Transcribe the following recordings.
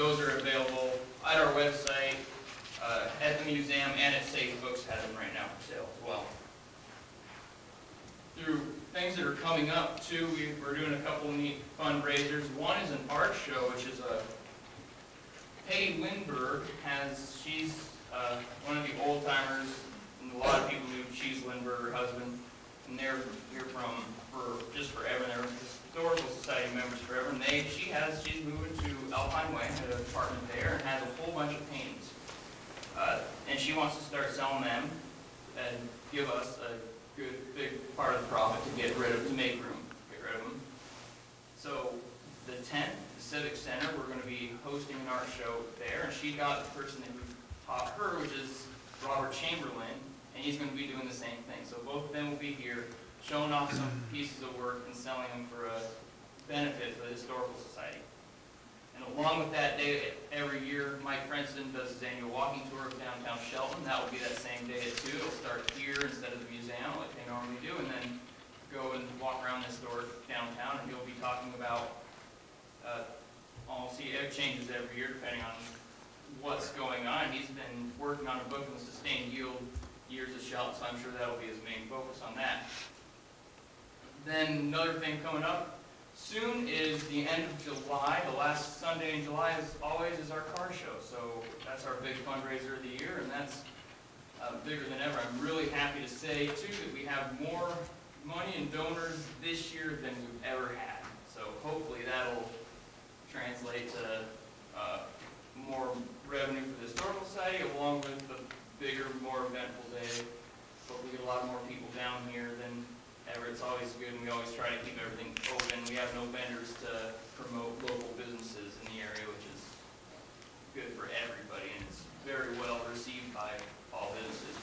those are available at our website, at the museum, and at Safe Books has them right now for sale as well. Through things that are coming up too, we're doing a couple neat fundraisers. One is an art show, which is Peggy Lindbergh she's one of the old timers, and a lot of people knew Cheese Lindbergh, her husband, and they're here just forever. They're Historical Society members forever, and she's moving to Alpine Way, had an apartment there, and has a whole bunch of paintings. And she wants to start selling them and give us a good big part of the profit to make room, get rid of them. So the 10th, the Civic Center, we're going to be hosting an art show there, and she got the person who taught her, which is Robert Chamberlain, and he's going to be doing the same thing. So both of them will be here, showing off some pieces of work and selling them for a benefit for the Historical Society. And along with that day, every year, Mike Princeton does his annual walking tour of downtown Shelton. That will be that same day at 2. It'll start here instead of the museum, like they normally do, and then go and walk around this store downtown, and he'll be talking about, it changes every year depending on what's going on. He's been working on a book on sustained yield years of Shelton, so I'm sure that'll be his main focus on that. Then another thing coming up soon is the end of July. The last Sunday in July is our car show. So that's our big fundraiser of the year, and that's bigger than ever. I'm really happy to say, too, that we have more money and donors this year than we've ever had. So hopefully that'll translate to more revenue for the Historical Society, along with the bigger, more eventful day. Hopefully get a lot more people down here than ever. It's always good, and we always try to keep everything open. We have no vendors to promote local businesses in the area, which is good for everybody, and it's very well received by all businesses.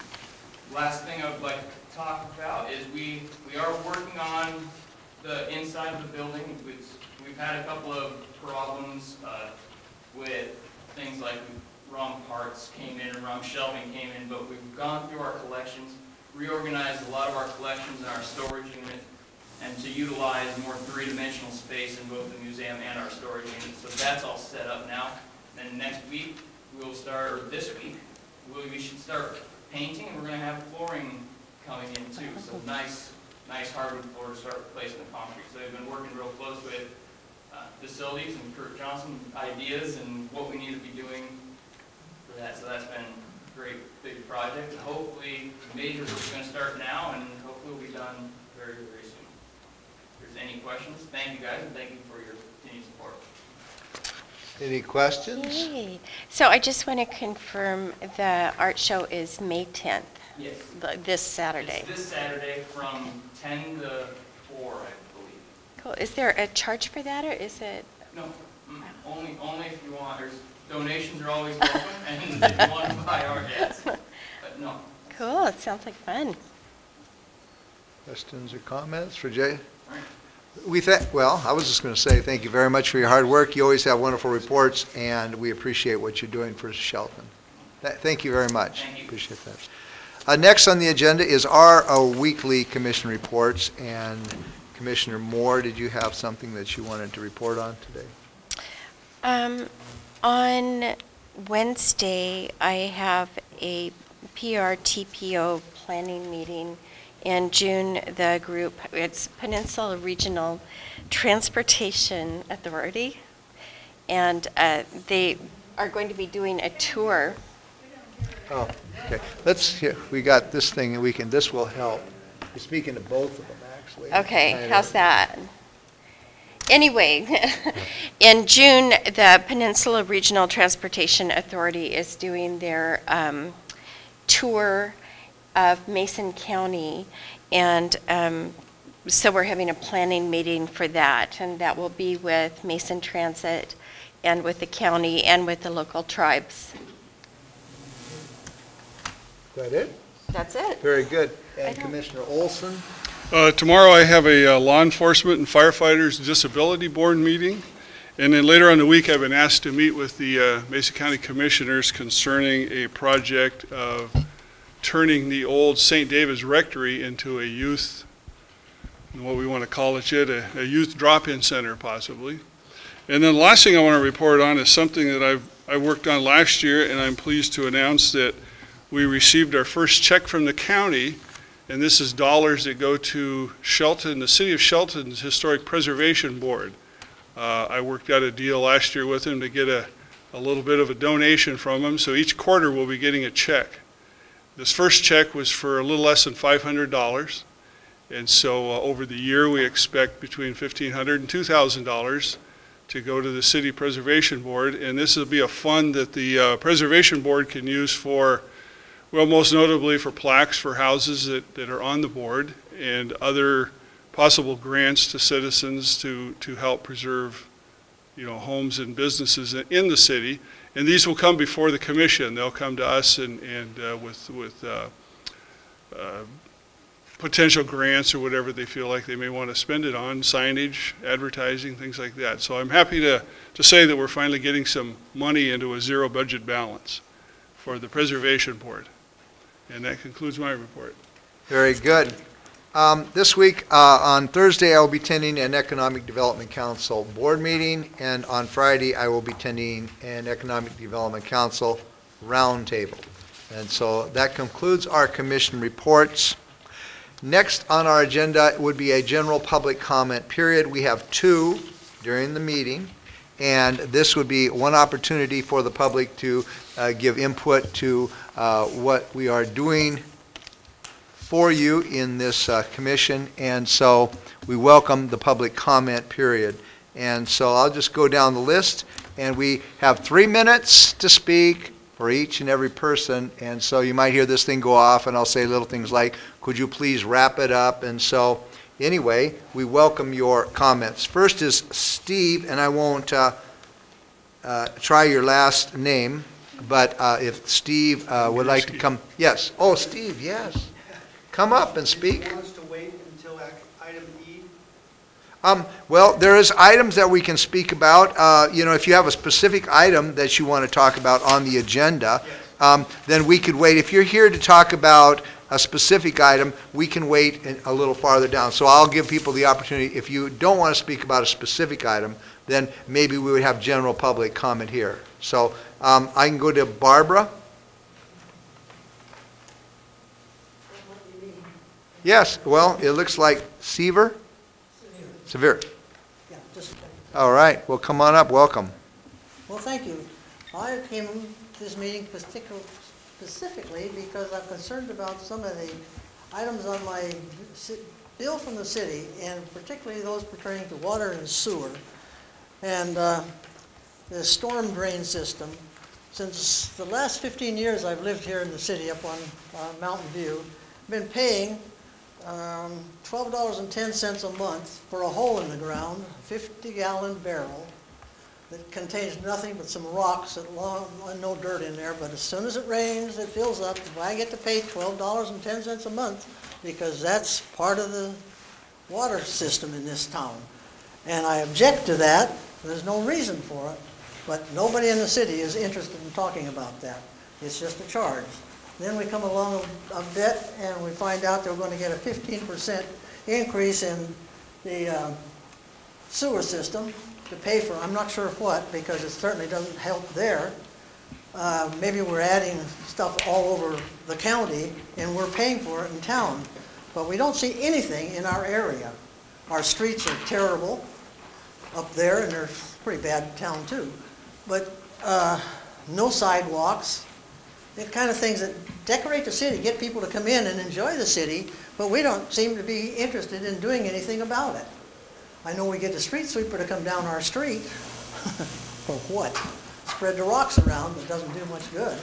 Last thing I would like to talk about is we are working on the inside of the building. We've had a couple of problems with things like wrong parts came in, wrong shelving came in, but we've gone through our collections, reorganized a lot of our collections in our storage unit, and to utilize more three-dimensional space in both the museum and our storage unit. So that's all set up now. Then next week, this week, we should start painting, and we're going to have flooring coming in too. So nice hardwood floor to start replacing the concrete. So they've been working real close with facilities and Kurt Johnson ideas and what we need to be doing for that. So that's been a great big project. Hopefully, major is going to start now, and hopefully we'll be done very, very soon. If there's any questions, thank you guys, and thank you for your continued support. Any questions? Yay. So I just want to confirm the art show is May 10th. Yes. This Saturday. It's this Saturday from 10 to 4, I believe. Cool. Is there a charge for that, or is it? No. Only if you want. Donations are always welcome, and if you want to buy art, yes. But no. Cool. It sounds like fun. Questions or comments for Jay? All right. Well, I was just going to say thank you very much for your hard work. You always have wonderful reports, and we appreciate what you're doing for Shelton. Thank you very much. Thank you. Appreciate that. Next on the agenda is our weekly commission reports, and Commissioner Moore, did you have something that you wanted to report on today? On Wednesday, I have a PRTPO planning meeting. In June, the group, it's Peninsula Regional Transportation Authority, and they are going to be doing a tour. Oh, okay. We got this thing, and this will help. You're speaking to both of them, actually. Okay, how's that? Anyway, in June, the Peninsula Regional Transportation Authority is doing their tour of Mason County, and so we're having a planning meeting for that, and that will be with Mason Transit and with the county and with the local tribes. Is that it? That's it. Very good. And Commissioner Olson? Tomorrow I have a law enforcement and firefighters disability board meeting, and then later on in the week I've been asked to meet with the Mason County Commissioners concerning a project of turning the old St. David's Rectory into a youth, what we want to call it yet, a youth drop-in center possibly. And then the last thing I want to report on is something that I worked on last year, and I'm pleased to announce that we received our first check from the county, and this is dollars that go to Shelton, the City of Shelton's Historic Preservation Board. I worked out a deal last year with them to get a little bit of a donation from them, so each quarter we'll be getting a check. This first check was for a little less than $500, and so over the year we expect between $1,500 and $2,000 to go to the City Preservation Board, and this will be a fund that the Preservation Board can use for, well, most notably for plaques for houses that are on the board and other possible grants to citizens to help preserve, homes and businesses in the city. And these will come before the commission. They'll come to us and with potential grants or whatever they feel like they may want to spend it on, signage, advertising, things like that. So I'm happy to say that we're finally getting some money into a zero budget balance for the Preservation Board. And that concludes my report. Very good. This week, on Thursday, I will be attending an Economic Development Council board meeting, and on Friday, I will be attending an Economic Development Council roundtable. And so that concludes our commission reports. Next on our agenda would be a general public comment period. We have two during the meeting, and this would be one opportunity for the public to give input to what we are doing for you in this commission, and so we welcome the public comment period. And so I'll just go down the list, and we have 3 minutes to speak for each and every person, and so you might hear this thing go off, and I'll say little things like, could you please wrap it up? And so anyway, we welcome your comments. First is Steve, and I won't try your last name, but if Steve would like to come. Yes. Oh, Steve, yes. Come up and speak. He wants to wait until item E. Well, there is items that we can speak about. If you have a specific item that you want to talk about on the agenda, then we could wait. If you're here to talk about a specific item, we can wait a little farther down. So I'll give people the opportunity. If you don't want to speak about a specific item, then maybe we would have general public comment here. So I can go to Barbara. Yes, well, it looks like Seaver? Severe. Yeah, just. All right, well, come on up, welcome. Well, thank you. I came to this meeting specifically because I'm concerned about some of the items on my bill from the city, and particularly those pertaining to water and sewer. And the storm drain system. Since the last 15 years I've lived here in the city up on Mountain View, I've been paying $12.10 a month for a hole in the ground, a 50-gallon barrel that contains nothing but some rocks and no dirt in there. But as soon as it rains, it fills up. I get to pay $12.10 a month because that's part of the water system in this town. And I object to that. There's no reason for it. But nobody in the city is interested in talking about that. It's just a charge. Then we come along a bit and we find out that we're going to get a 15% increase in the sewer system to pay for, I'm not sure what, because it certainly doesn't help there. Maybe we're adding stuff all over the county and we're paying for it in town. But we don't see anything in our area. Our streets are terrible up there, and they're pretty bad in town too. But no sidewalks. The kind of things that decorate the city, get people to come in and enjoy the city, but we don't seem to be interested in doing anything about it. I know we get the street sweeper to come down our street. For what? Spread the rocks around, but it doesn't do much good.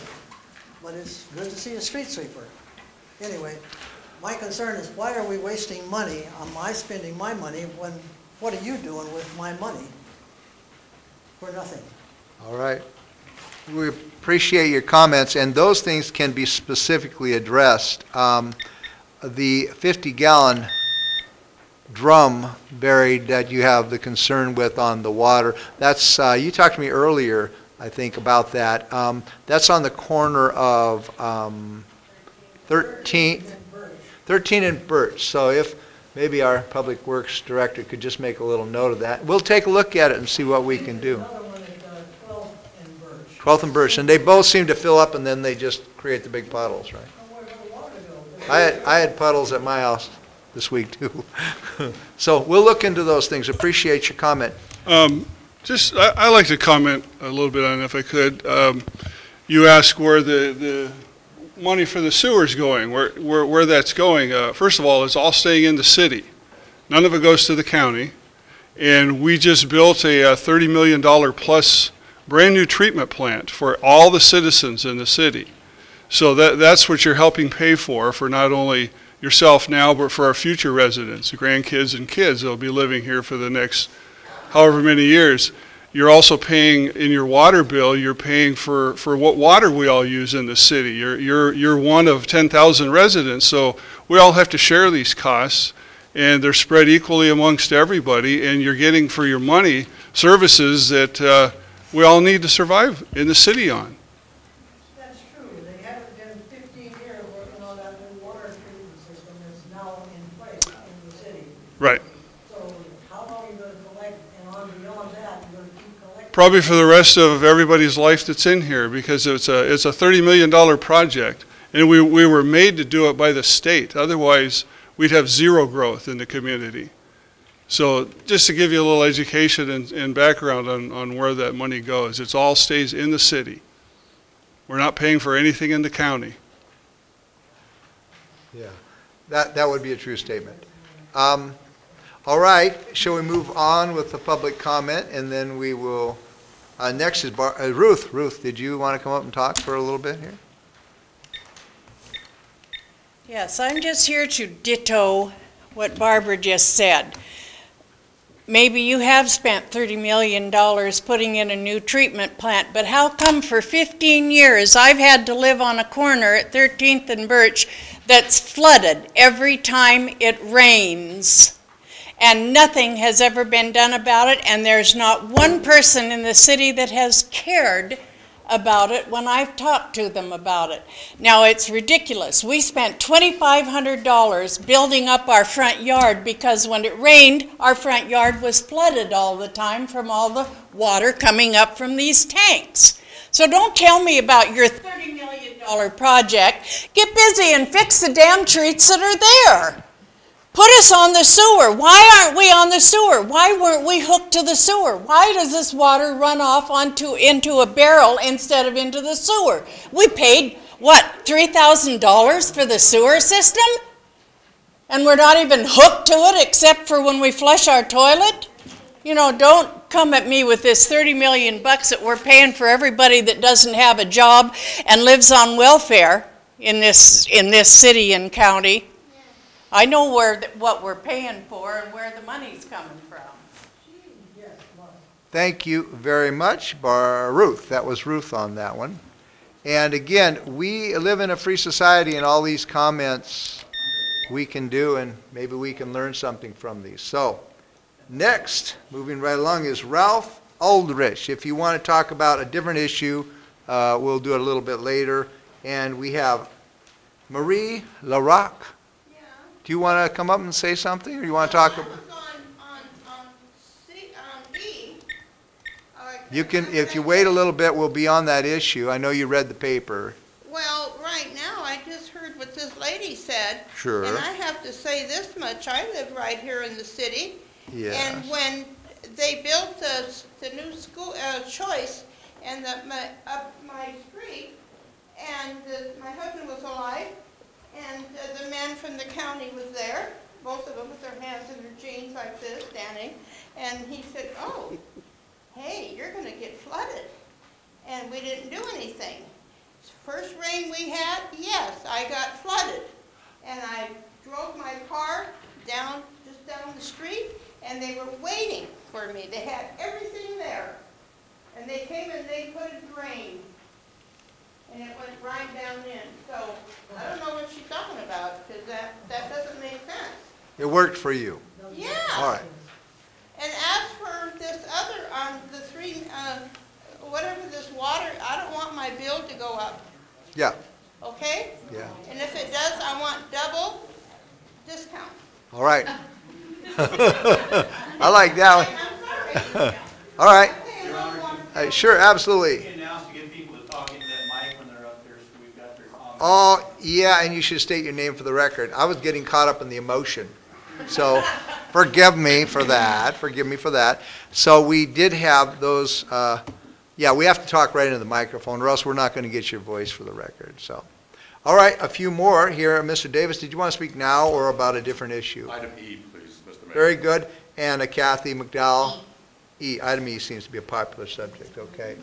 But it's good to see a street sweeper. Anyway, my concern is why are we wasting money on my spending my money when what are you doing with my money? For nothing. All right. We appreciate your comments, and those things can be specifically addressed. The 50-gallon drum buried that you have the concern with on the water, that's, you talked to me earlier, I think, about that. That's on the corner of 13 and Birch. So if maybe our Public Works Director could just make a little note of that. We'll take a look at it and see what we can do. Another one at 12th and Birch. 12th and Birch, and they both seem to fill up and then they just create the big puddles, right? Where did the water go? I had puddles at my house this week too. So we'll look into those things. Appreciate your comment. I like to comment a little bit on it if I could. You ask where the money for the sewer's going, where that's going. First of all, it's all staying in the city. None of it goes to the county. And we just built a $30 million plus brand new treatment plant for all the citizens in the city. So that's what you're helping pay for not only yourself now, but for our future residents, grandkids and kids that will be living here for the next however many years. You're also paying in your water bill, you're paying for what water we all use in the city. You're one of 10,000 residents, so we all have to share these costs, and they're spread equally amongst everybody, and you're getting for your money services that we all need to survive in the city on. That's true. They haven't been 15 years working on that new water treatment system that's now in place in the city. Right. So how long are you going to collect, and on beyond that, you're going to keep collecting? Probably for the rest of everybody's life that's in here, because it's a $30 million project, and we were made to do it by the state. Otherwise, we'd have zero growth in the community. So just to give you a little education and background on where that money goes, it all stays in the city. We're not paying for anything in the county. Yeah, that would be a true statement. All right, shall we move on with the public comment, and then we will, next is Ruth. Ruth, did you want to come up and talk for a little bit here? Yes, I'm just here to ditto what Barbara just said. Maybe you have spent $30 million putting in a new treatment plant, but how come for 15 years I've had to live on a corner at 13th and Birch that's flooded every time it rains? And nothing has ever been done about it, and there's not one person in the city that has cared about it when I've talked to them about it. Now, it's ridiculous. We spent $2,500 building up our front yard because when it rained, our front yard was flooded all the time from all the water coming up from these tanks. So don't tell me about your $30 million project. Get busy and fix the damn treats that are there. Put us on the sewer. Why aren't we on the sewer? Why weren't we hooked to the sewer? Why does this water run off into a barrel instead of into the sewer? We paid, what, $3,000 for the sewer system? And we're not even hooked to it except for when we flush our toilet? You know, don't come at me with this $30 million that we're paying for everybody that doesn't have a job and lives on welfare in this city and county. I know what we're paying for and where the money's coming from. Thank you very much, Ruth. That was Ruth on that one. And again, we live in a free society, and all these comments we can do, and maybe we can learn something from these. So, next, moving right along, is Ralph Aldrich. If you want to talk about a different issue, we'll do it a little bit later. And we have Marie LaRock. Do you want to come up and say something, or you want to talk? You can, if you wait a little bit, we'll be on that issue. I know you read the paper. Well, right now, I just heard what this lady said. Sure. And I have to say this much. I live right here in the city. Yes. And when they built the new school choice and up my street, and my husband was alive, and the man from the county was there, both of them with their hands in their jeans like this, standing, and he said, oh, hey, you're going to get flooded. And we didn't do anything. First rain we had, yes, I got flooded. And I drove my car just down the street, and they were waiting for me. They had everything there. And they came and they put a drain. And it went right down in. So I don't know what she's talking about, because that doesn't make sense. It worked for you. Yeah. All right. And as for this other, the whatever this water, I don't want my bill to go up. Yeah. Okay? Yeah. And if it does, I want double discount. All right. I like that one. All right. Sure, absolutely. You can announce to get people to talk into that mic when they're up there, so we've got their comments. Oh, yeah, and you should state your name for the record. I was getting caught up in the emotion. So forgive me for that. Forgive me for that. So we did have those, yeah, we have to talk right into the microphone or else we're not going to get your voice for the record. So, all right, a few more here. Mr. Davis, did you want to speak now or about a different issue? Item E, please, Mr. Mayor. Very good. And Kathy McDowell? E. Item E seems to be a popular subject, okay.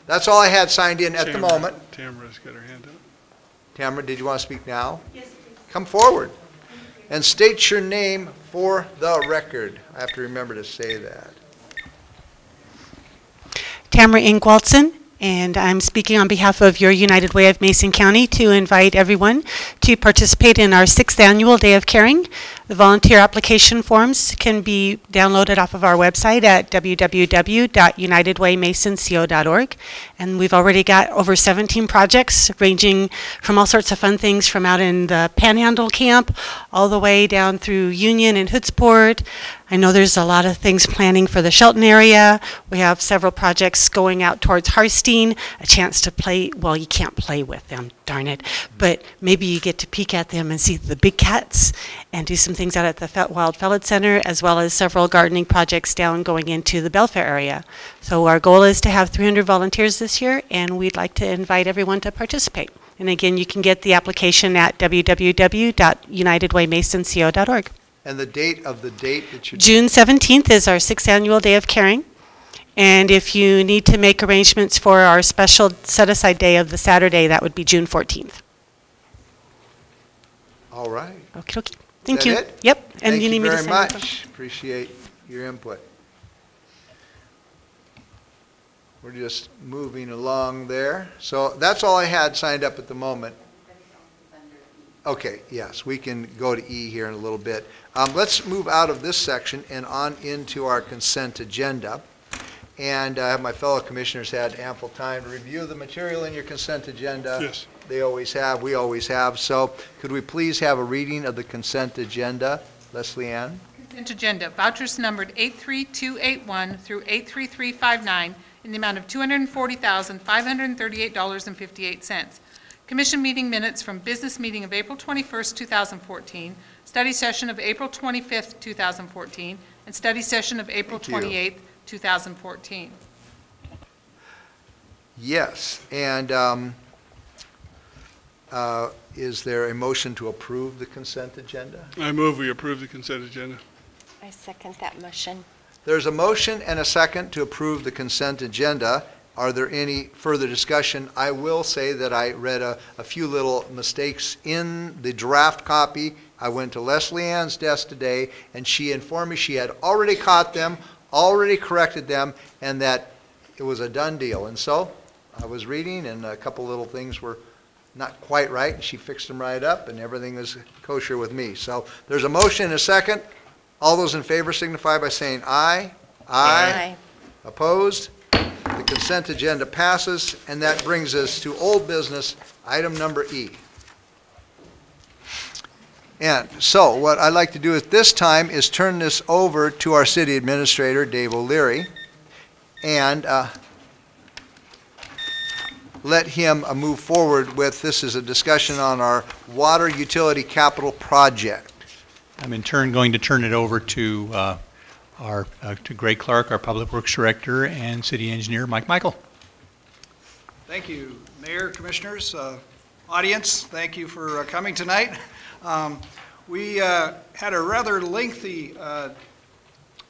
That's all I had signed in at the moment. Tamara's got her hand up. Tamara, did you want to speak now? Yes, please. Come forward and state your name for the record. I have to remember to say that. Tamara Ingwaldson, and I'm speaking on behalf of your United Way of Mason County to invite everyone to participate in our 6th annual Day of Caring. The volunteer application forms can be downloaded off of our website at www.unitedwaymasonco.org. And we've already got over 17 projects ranging from all sorts of fun things from out in the Panhandle camp all the way down through Union and Hoodsport. I know there's a lot of things planning for the Shelton area. We have several projects going out towards Harstein, a chance to play, well, you can't play with them, darn it, but maybe you get to peek at them and see the big cats and do some things out at the Wild Fellet Center, as well as several gardening projects down going into the Belfair area. So our goal is to have 300 volunteers this year, and we'd like to invite everyone to participate. And again, you can get the application at www.unitedwaymasonco.org. And the date of the date that you... June 17th is our 6th annual Day of Caring. And if you need to make arrangements for our special set-aside day of the Saturday, that would be June 14th. All right. Okay, okay. Thank Is you. that it? Yep. And Thank you need me to very sign much. Appreciate your input. We're just moving along there. So that's all I had signed up at the moment. Okay, yes, we can go to E here in a little bit. Let's move out of this section and on into our consent agenda. And my fellow commissioners had ample time to review the material in your consent agenda. Yes. They always have, we always have. So could we please have a reading of the consent agenda? Leslie Ann? Consent agenda, vouchers numbered 83281 through 83359 in the amount of $240,538.58. Commission meeting minutes from business meeting of April 21st, 2014, study session of April 25th, 2014, and study session of April 28th, 2014. Yes, and is there a motion to approve the consent agenda? I move we approve the consent agenda. I second that motion. There's a motion and a second to approve the consent agenda. Are there any further discussion? I will say that I read a few little mistakes in the draft copy. I went to Leslie Ann's desk today, and she informed me she had already caught them, already corrected them, and that it was a done deal. And so I was reading, and a couple little things were not quite right, and she fixed them right up, and everything was kosher with me. So there's a motion and a second. All those in favor signify by saying aye. Aye. Opposed? The consent agenda passes, and that brings us to old business, item number E. And so what I'd like to do at this time is turn this over to our city administrator, Dave O'Leary, and let him move forward with, this is a discussion on our water utility capital project. I'm in turn going to turn it over to to Greg Clark, our Public Works Director, and City Engineer Mike Michael. Thank you, Mayor, Commissioners, audience. Thank you for coming tonight. We had a rather lengthy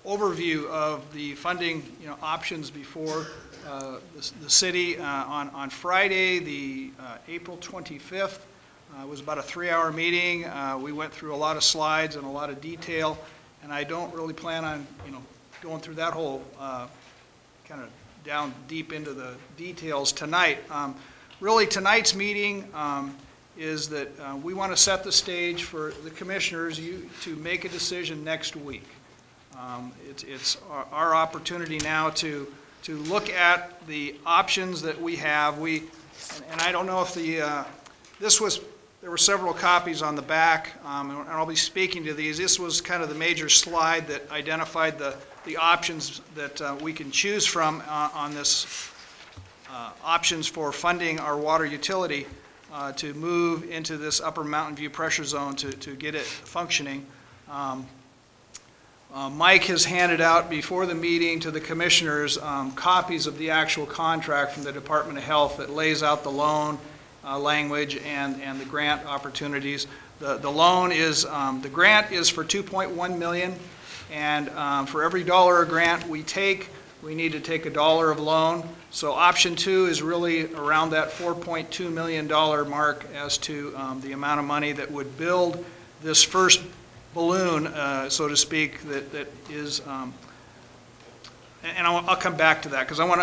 overview of the funding, options before the city on Friday, the April 25th. It was about a 3-hour meeting. We went through a lot of slides and a lot of detail, and I don't really plan on, going through that whole kind of down deep into the details tonight. Really, tonight's meeting is that we want to set the stage for the commissioners to make a decision next week. It's our opportunity now to look at the options that we have. And I don't know if this was there were several copies on the back, and I'll be speaking to these. This was kind of the major slide that identified the options that we can choose from on this options for funding our water utility to move into this upper Mountain View pressure zone to get it functioning. Mike has handed out before the meeting to the commissioners copies of the actual contract from the Department of Health that lays out the loan language and the grant opportunities. The loan is, the grant is for $2.1 million, and for every dollar of grant we take, we need to take $1 of loan. So option 2 is really around that $4.2 million mark as to the amount of money that would build this first balloon, so to speak, that is, and I'll come back to that because I want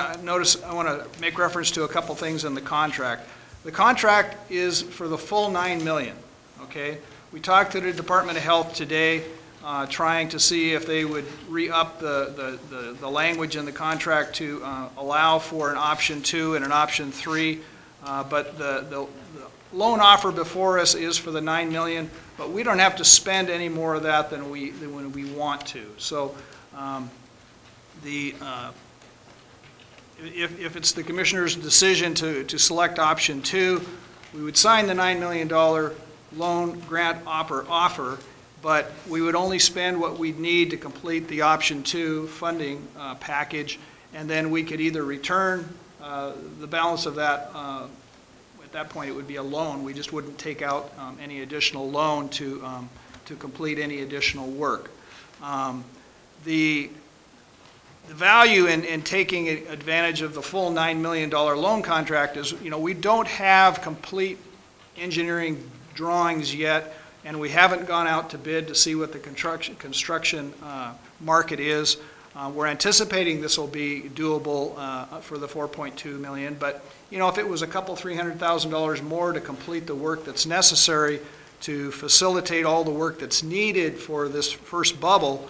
to make reference to a couple things in the contract. The contract is for the full $9 million, okay? We talked to the Department of Health today, trying to see if they would re-up the language in the contract to allow for an option 2 and an option 3, but the loan offer before us is for the $9 million, but we don't have to spend any more of that than when we want to. So if it's the commissioner's decision to select option 2, we would sign the $9 million loan grant offer, but we would only spend what we'd need to complete the option 2 funding package, and then we could either return the balance of that. At that point, it would be a loan. We just wouldn't take out any additional loan to complete any additional work. The value in taking advantage of the full $9 million loan contract is, we don't have complete engineering drawings yet, and we haven't gone out to bid to see what the construction market is. We're anticipating this will be doable for the $4.2 million, but if it was a couple $300,000 more to complete the work that's necessary to facilitate all the work that's needed for this first bubble,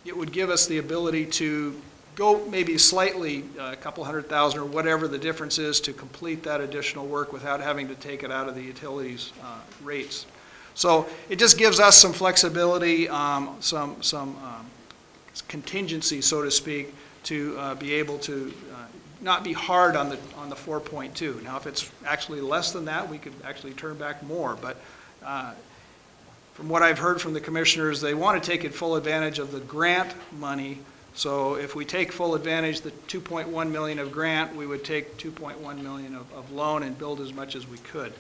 it would give us the ability to go maybe slightly a couple $100,000 or whatever the difference is to complete that additional work without having to take it out of the utilities rates. So it just gives us some flexibility, some contingency, so to speak, to be able to not be hard on the 4.2. Now, if it's actually less than that, we could actually turn back more. But from what I've heard from the commissioners, they want to take full advantage of the grant money. So if we take full advantage the $2.1 million of grant, we would take $2.1 million of loan and build as much as we could.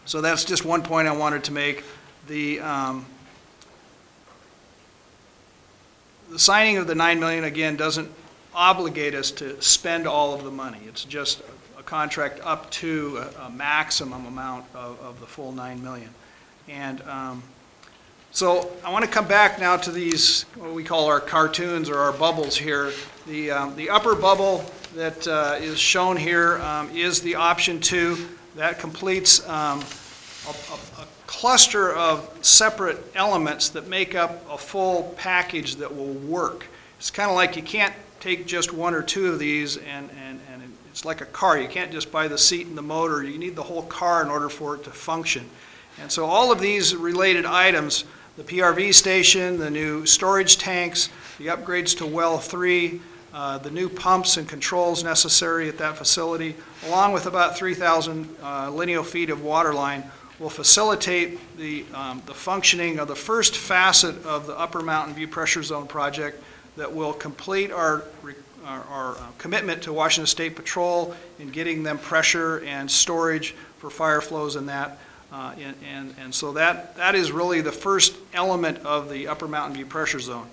So that's just one point I wanted to make. The signing of the $9 million, again, doesn't obligate us to spend all of the money. It's just a contract up to a maximum amount of the full $9 million. And so I want to come back now to these, what we call our cartoons or our bubbles here. The upper bubble that is shown here is the option 2. That completes a cluster of separate elements that make up a full package that will work. It's kind of like you can't take just one or two of these and it's like a car. You can't just buy the seat and the motor. You need the whole car in order for it to function. And so all of these related items, the PRV station, the new storage tanks, the upgrades to well 3, the new pumps and controls necessary at that facility, along with about 3,000 lineal feet of water line, will facilitate the functioning of the first facet of the Upper Mountain View Pressure Zone project that will complete our commitment to Washington State Patrol in getting them pressure and storage for fire flows and that. And so that is really the first element of the Upper Mountain View Pressure Zone.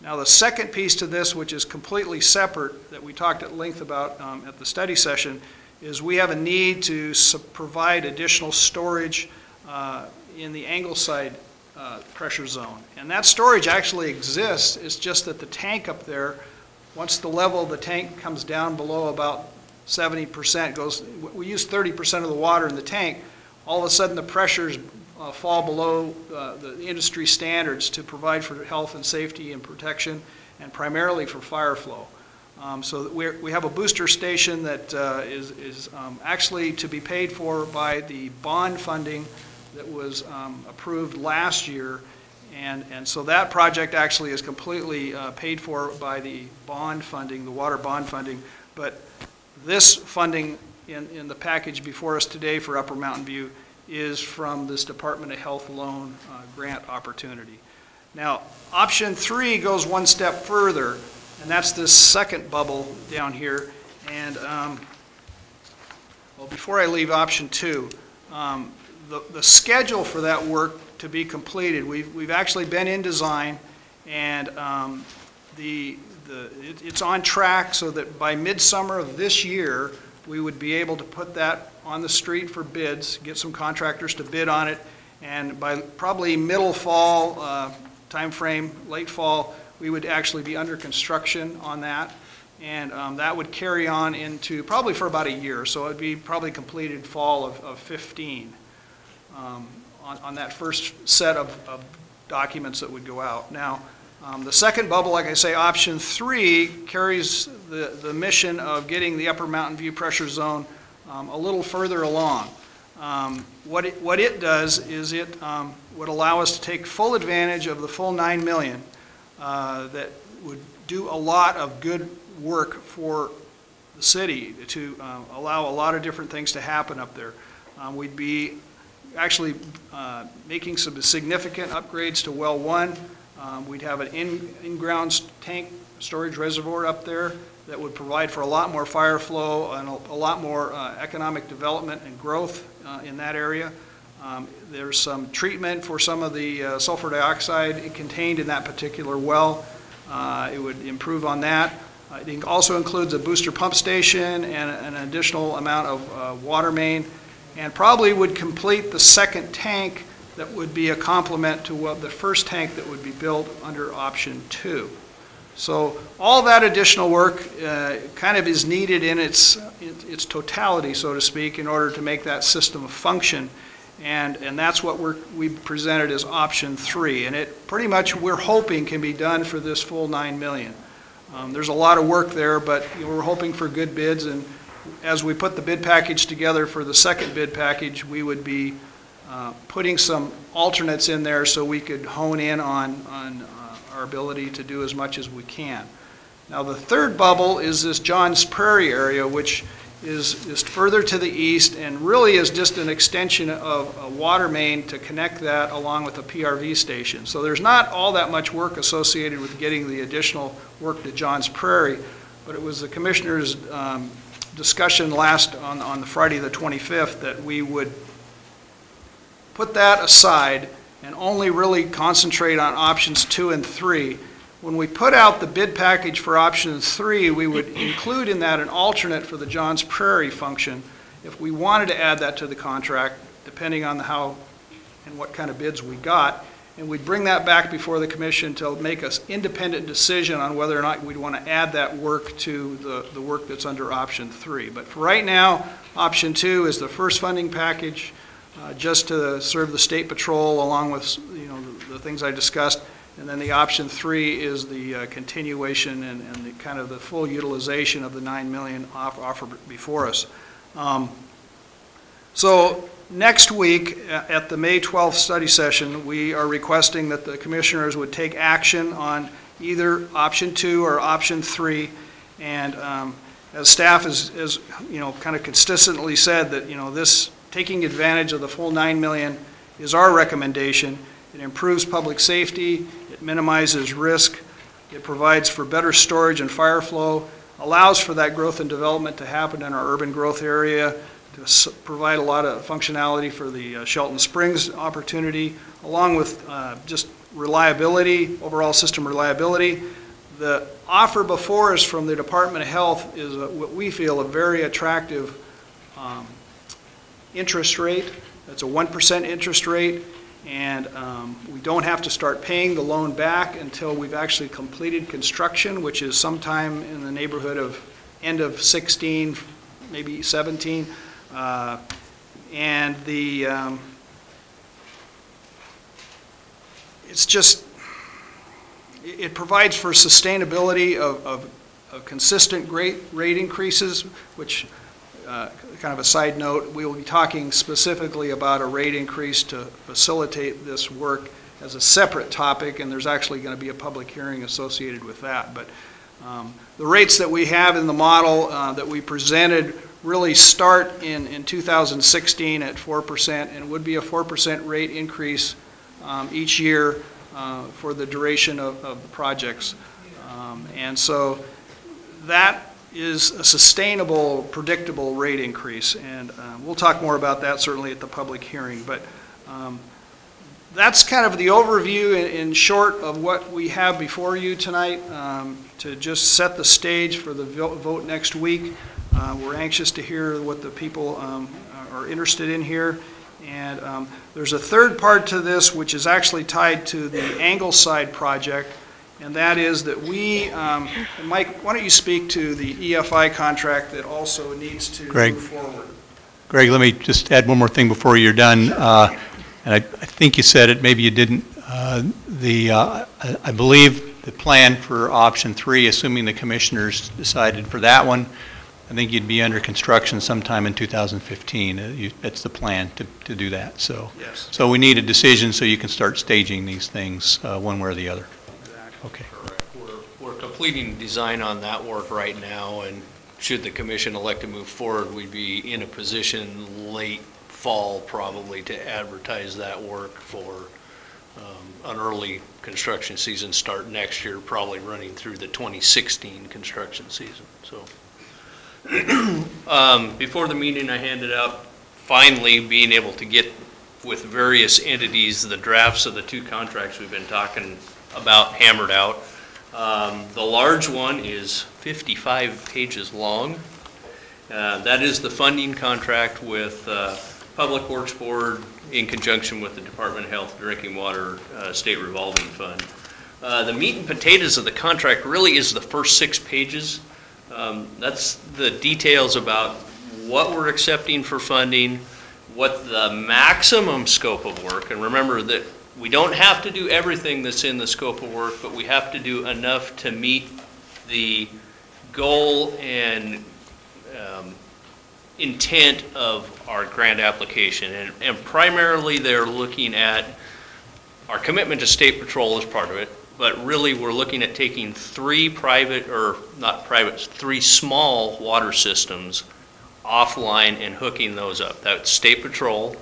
Now the second piece to this, which is completely separate, that we talked at length about at the study session, is we have a need to provide additional storage in the Angleside pressure zone. And that storage actually exists. It's just that the tank up there, once the level of the tank comes down below about 70%, we use 30% of the water in the tank, all of a sudden the pressures fall below the industry standards to provide for health and safety and protection and primarily for fire flow. So that we have a booster station that is actually to be paid for by the bond funding that was approved last year. And so that project actually is completely paid for by the bond funding, the water bond funding. But this funding in the package before us today for Upper Mountain View is from this Department of Health loan grant opportunity. Now, option 3 goes one step further, and that's this second bubble down here. And well, before I leave option 2, the schedule for that work to be completed, we've actually been in design, and it's on track so that by midsummer of this year, we would be able to put that on the street for bids, get some contractors to bid on it, and by probably middle fall time frame, late fall, we would actually be under construction on that, and that would carry on into probably for about a year, so it would be probably completed fall of 15 on that first set of documents that would go out. Now, the second bubble, like I say, option 3 carries the mission of getting the Upper Mountain View pressure zone a little further along. What it does is it would allow us to take full advantage of the full $9 million that would do a lot of good work for the city to allow a lot of different things to happen up there. We'd be actually making some significant upgrades to well 1. We'd have an in-ground tank storage reservoir up there that would provide for a lot more fire flow and a lot more economic development and growth in that area. There's some treatment for some of the sulfur dioxide contained in that particular well. It would improve on that. It also includes a booster pump station and an additional amount of water main, and probably would complete the second tank that would be a complement to what the first tank that would be built under option 2. So all that additional work kind of is needed in its totality, so to speak, in order to make that system function. And that's what we presented as option 3. And it pretty much, we're hoping, can be done for this full $9 million. There's a lot of work there, but we're hoping for good bids. And as we put the bid package together for the second bid package, we would be putting some alternates in there so we could hone in on our ability to do as much as we can. Now, the third bubble is this Johns Prairie area, which is further to the east and really is just an extension of a water main to connect that along with a PRV station. So there's not all that much work associated with getting the additional work to Johns Prairie, but it was the commissioner's discussion last on the Friday the 25th that we would put that aside and only really concentrate on options 2 and 3. When we put out the bid package for option 3, we would include in that an alternate for the Johns Prairie function if we wanted to add that to the contract, depending on how and what kind of bids we got. And we'd bring that back before the commission to make an independent decision on whether or not we'd want to add that work to the work that's under option 3. But for right now, option 2 is the first funding package, just to serve the State Patrol along with the things I discussed. And then the option 3 is the continuation and the kind of the full utilization of the $9 million offer before us. So next week at the May 12th study session, we are requesting that the commissioners would take action on either option 2 or option 3. And as staff has kind of consistently said that this taking advantage of the full $9 million is our recommendation. It improves public safety, it minimizes risk, it provides for better storage and fire flow, allows for that growth and development to happen in our urban growth area, to provide a lot of functionality for the Shelton Springs opportunity, along with just reliability, overall system reliability. The offer before us from the Department of Health is what we feel a very attractive interest rate. That's a 1% interest rate, and we don't have to start paying the loan back until we've actually completed construction, which is sometime in the neighborhood of end of 16, maybe 17. And it provides for sustainability of consistent rate increases, which, kind of a side note, we will be talking specifically about a rate increase to facilitate this work as a separate topic, and there's actually going to be a public hearing associated with that. But the rates that we have in the model that we presented really start in 2016 at 4%, and would be a 4% rate increase each year for the duration of the projects. And so that is a sustainable, predictable rate increase, and we'll talk more about that certainly at the public hearing. But that's kind of the overview in short of what we have before you tonight to just set the stage for the vote next week. We're anxious to hear what the people are interested in here. And there's a third part to this which is actually tied to the Angleside project, and that is that we, Mike, why don't you speak to the EFI contract that also needs to move forward? Greg, let me just add one more thing before you're done. And I think you said it, maybe you didn't. I believe the plan for option 3, assuming the commissioners decided for that one, I think you'd be under construction sometime in 2015. That's the plan to do that. So, yes. So we need a decision so you can start staging these things one way or the other. Exactly. Okay. Correct. We're completing design on that work right now, and should the commission elect to move forward, we'd be in a position late fall probably to advertise that work for an early construction season start next year, probably running through the 2016 construction season. So before the meeting, I handed out finally being able to get with various entities the drafts of the 2 contracts we've been talking about hammered out. The large one is 55 pages long. That is the funding contract with Public Works Board in conjunction with the Department of Health Drinking Water State Revolving Fund. The meat and potatoes of the contract really is the first 6 pages. That's the details about what we're accepting for funding, what the maximum scope of work, and remember that we don't have to do everything that's in the scope of work, but we have to do enough to meet the goal and intent of our grant application. And primarily they're looking at our commitment to state patrol as part of it, but really we're looking at taking 3 private, or not private, 3 small water systems offline and hooking those up. That's state patrol,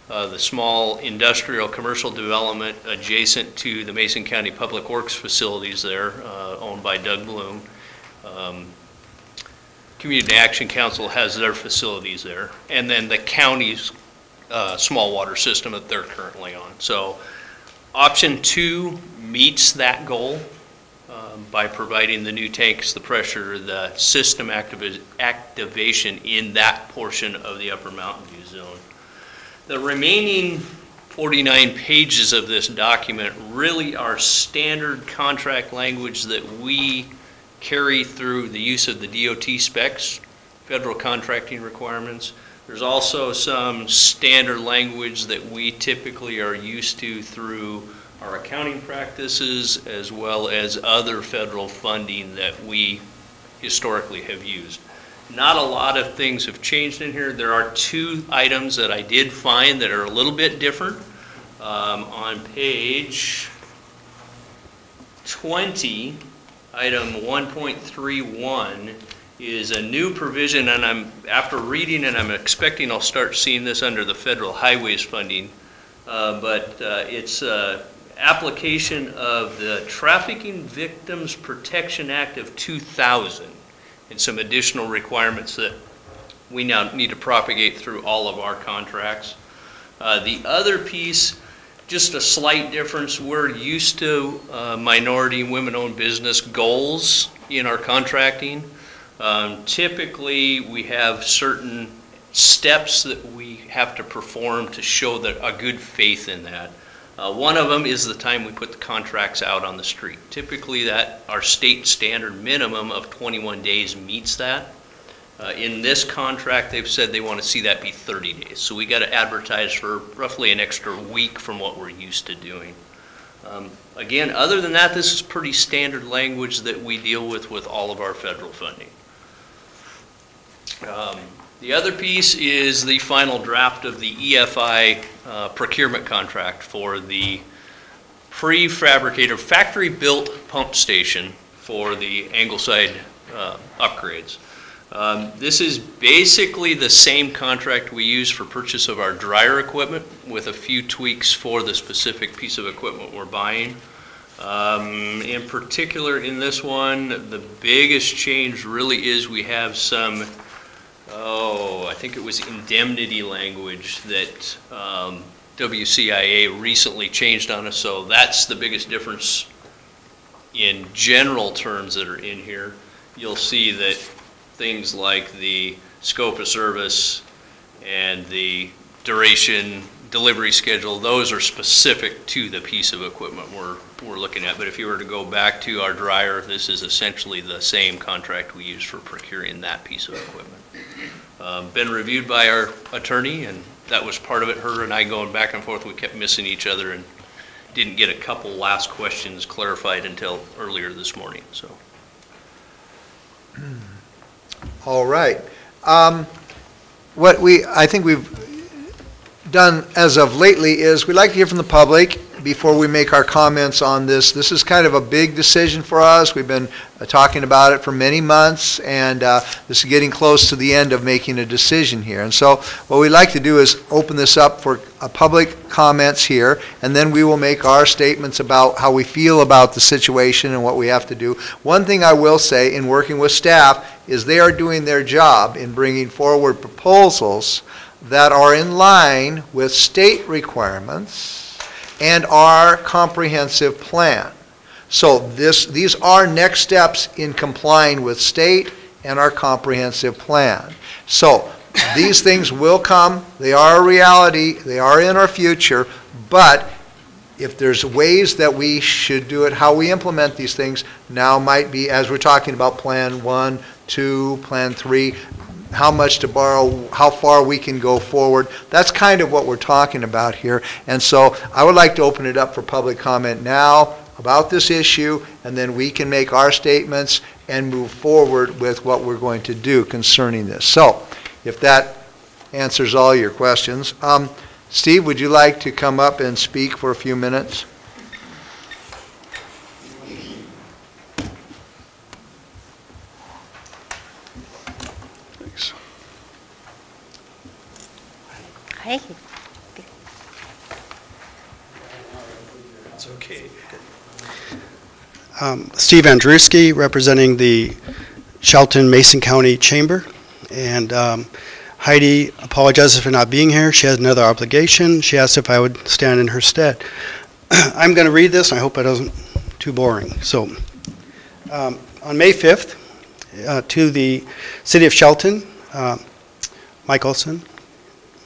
the small industrial commercial development adjacent to the Mason County Public Works facilities there, owned by Doug Bloom. Community Action Council has their facilities there, and then the county's small water system that they're currently on. So option 2 meets that goal by providing the new tanks, the pressure, the system activation in that portion of the Upper Mountain View Zone. The remaining 49 pages of this document really are standard contract language that we carry through the use of the DOT specs, federal contracting requirements. There's also some standard language that we typically are used to through our accounting practices, as well as other federal funding that we historically have used. Not a lot of things have changed in here. There are 2 items that I did find that are a little bit different. On page 20, item 1.31 is a new provision, and after reading it, I'm expecting I'll start seeing this under the federal highways funding, but it's application of the Trafficking Victims Protection Act of 2000 and some additional requirements that we now need to propagate through all of our contracts. The other piece, just a slight difference. We're used to minority women-owned business goals in our contracting. Typically, we have certain steps that we have to perform to show that a good faith in that. One of them is the time we put the contracts out on the street. Typically, that our state standard minimum of 21 days meets that. In this contract, they've said they want to see that be 30 days. So we got to advertise for roughly an extra week from what we're used to doing. Again, other than that, this is pretty standard language that we deal with all of our federal funding. The other piece is the final draft of the EFI procurement contract for the prefabricated factory-built pump station for the Angleside upgrades. This is basically the same contract we use for purchase of our dryer equipment with a few tweaks for the specific piece of equipment we're buying. In particular, in this one, the biggest change really is we have some, I think it was indemnity language that WCIA recently changed on us, so that's the biggest difference in general terms that are in here. You'll see that things like the scope of service and the duration, delivery schedule, those are specific to the piece of equipment we're looking at. But if you were to go back to our dryer, this is essentially the same contract we use for procuring that piece of equipment. Been reviewed by our attorney, and that was part of it. Her and I going back and forth, we kept missing each other and didn't get a couple last questions clarified until earlier this morning. So. All right. What I think we've done as of lately is we'd like to hear from the public before we make our comments on this. This is kind of a big decision for us. We've been talking about it for many months, and this is getting close to the end of making a decision here. And so what we'd like to do is open this up for public comments here, and then we will make our statements about how we feel about the situation and what we have to do. One thing I will say in working with staff is they are doing their job in bringing forward proposals that are in line with state requirements and our comprehensive plan. So these are next steps in complying with state and our comprehensive plan. So these things will come. They are a reality. They are in our future. But if there's ways that we should do it, how we implement these things now might be, as we're talking about Plan 1, 2, Plan 3, how much to borrow, how far we can go forward. That's kind of what we're talking about here. And so I would like to open it up for public comment now about this issue, and then we can make our statements and move forward with what we're going to do concerning this. So if that answers all your questions. Steve, would you like to come up and speak for a few minutes? Hi. It's okay. Steve Andruski, representing the Shelton Mason County Chamber. And Heidi apologizes for not being here. She has another obligation. She asked if I would stand in her stead. I'm going to read this, and I hope it isn't too boring. So, on May 5th, to the City of Shelton, Mike Olson,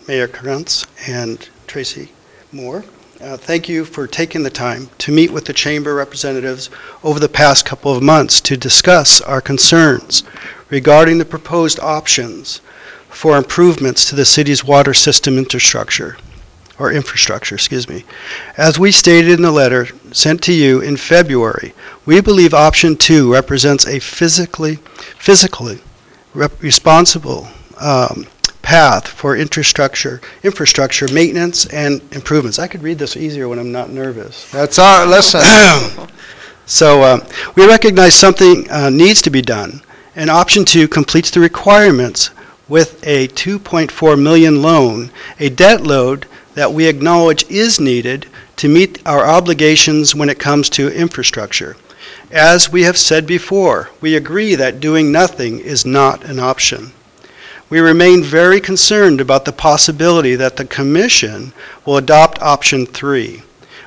Mayor Krantz, and Tracy Moore, thank you for taking the time to meet with the Chamber representatives over the past couple of months to discuss our concerns regarding the proposed options for improvements to the city's water system infrastructure. As we stated in the letter sent to you in February, we believe option 2 represents a physically responsible path for infrastructure maintenance and improvements. I could read this easier when I'm not nervous. That's our lesson. So we recognize something needs to be done, and option 2 completes the requirements with a $2.4 million loan, a debt load that we acknowledge is needed to meet our obligations when it comes to infrastructure. As we have said before, we agree that doing nothing is not an option. We remain very concerned about the possibility that the Commission will adopt option 3.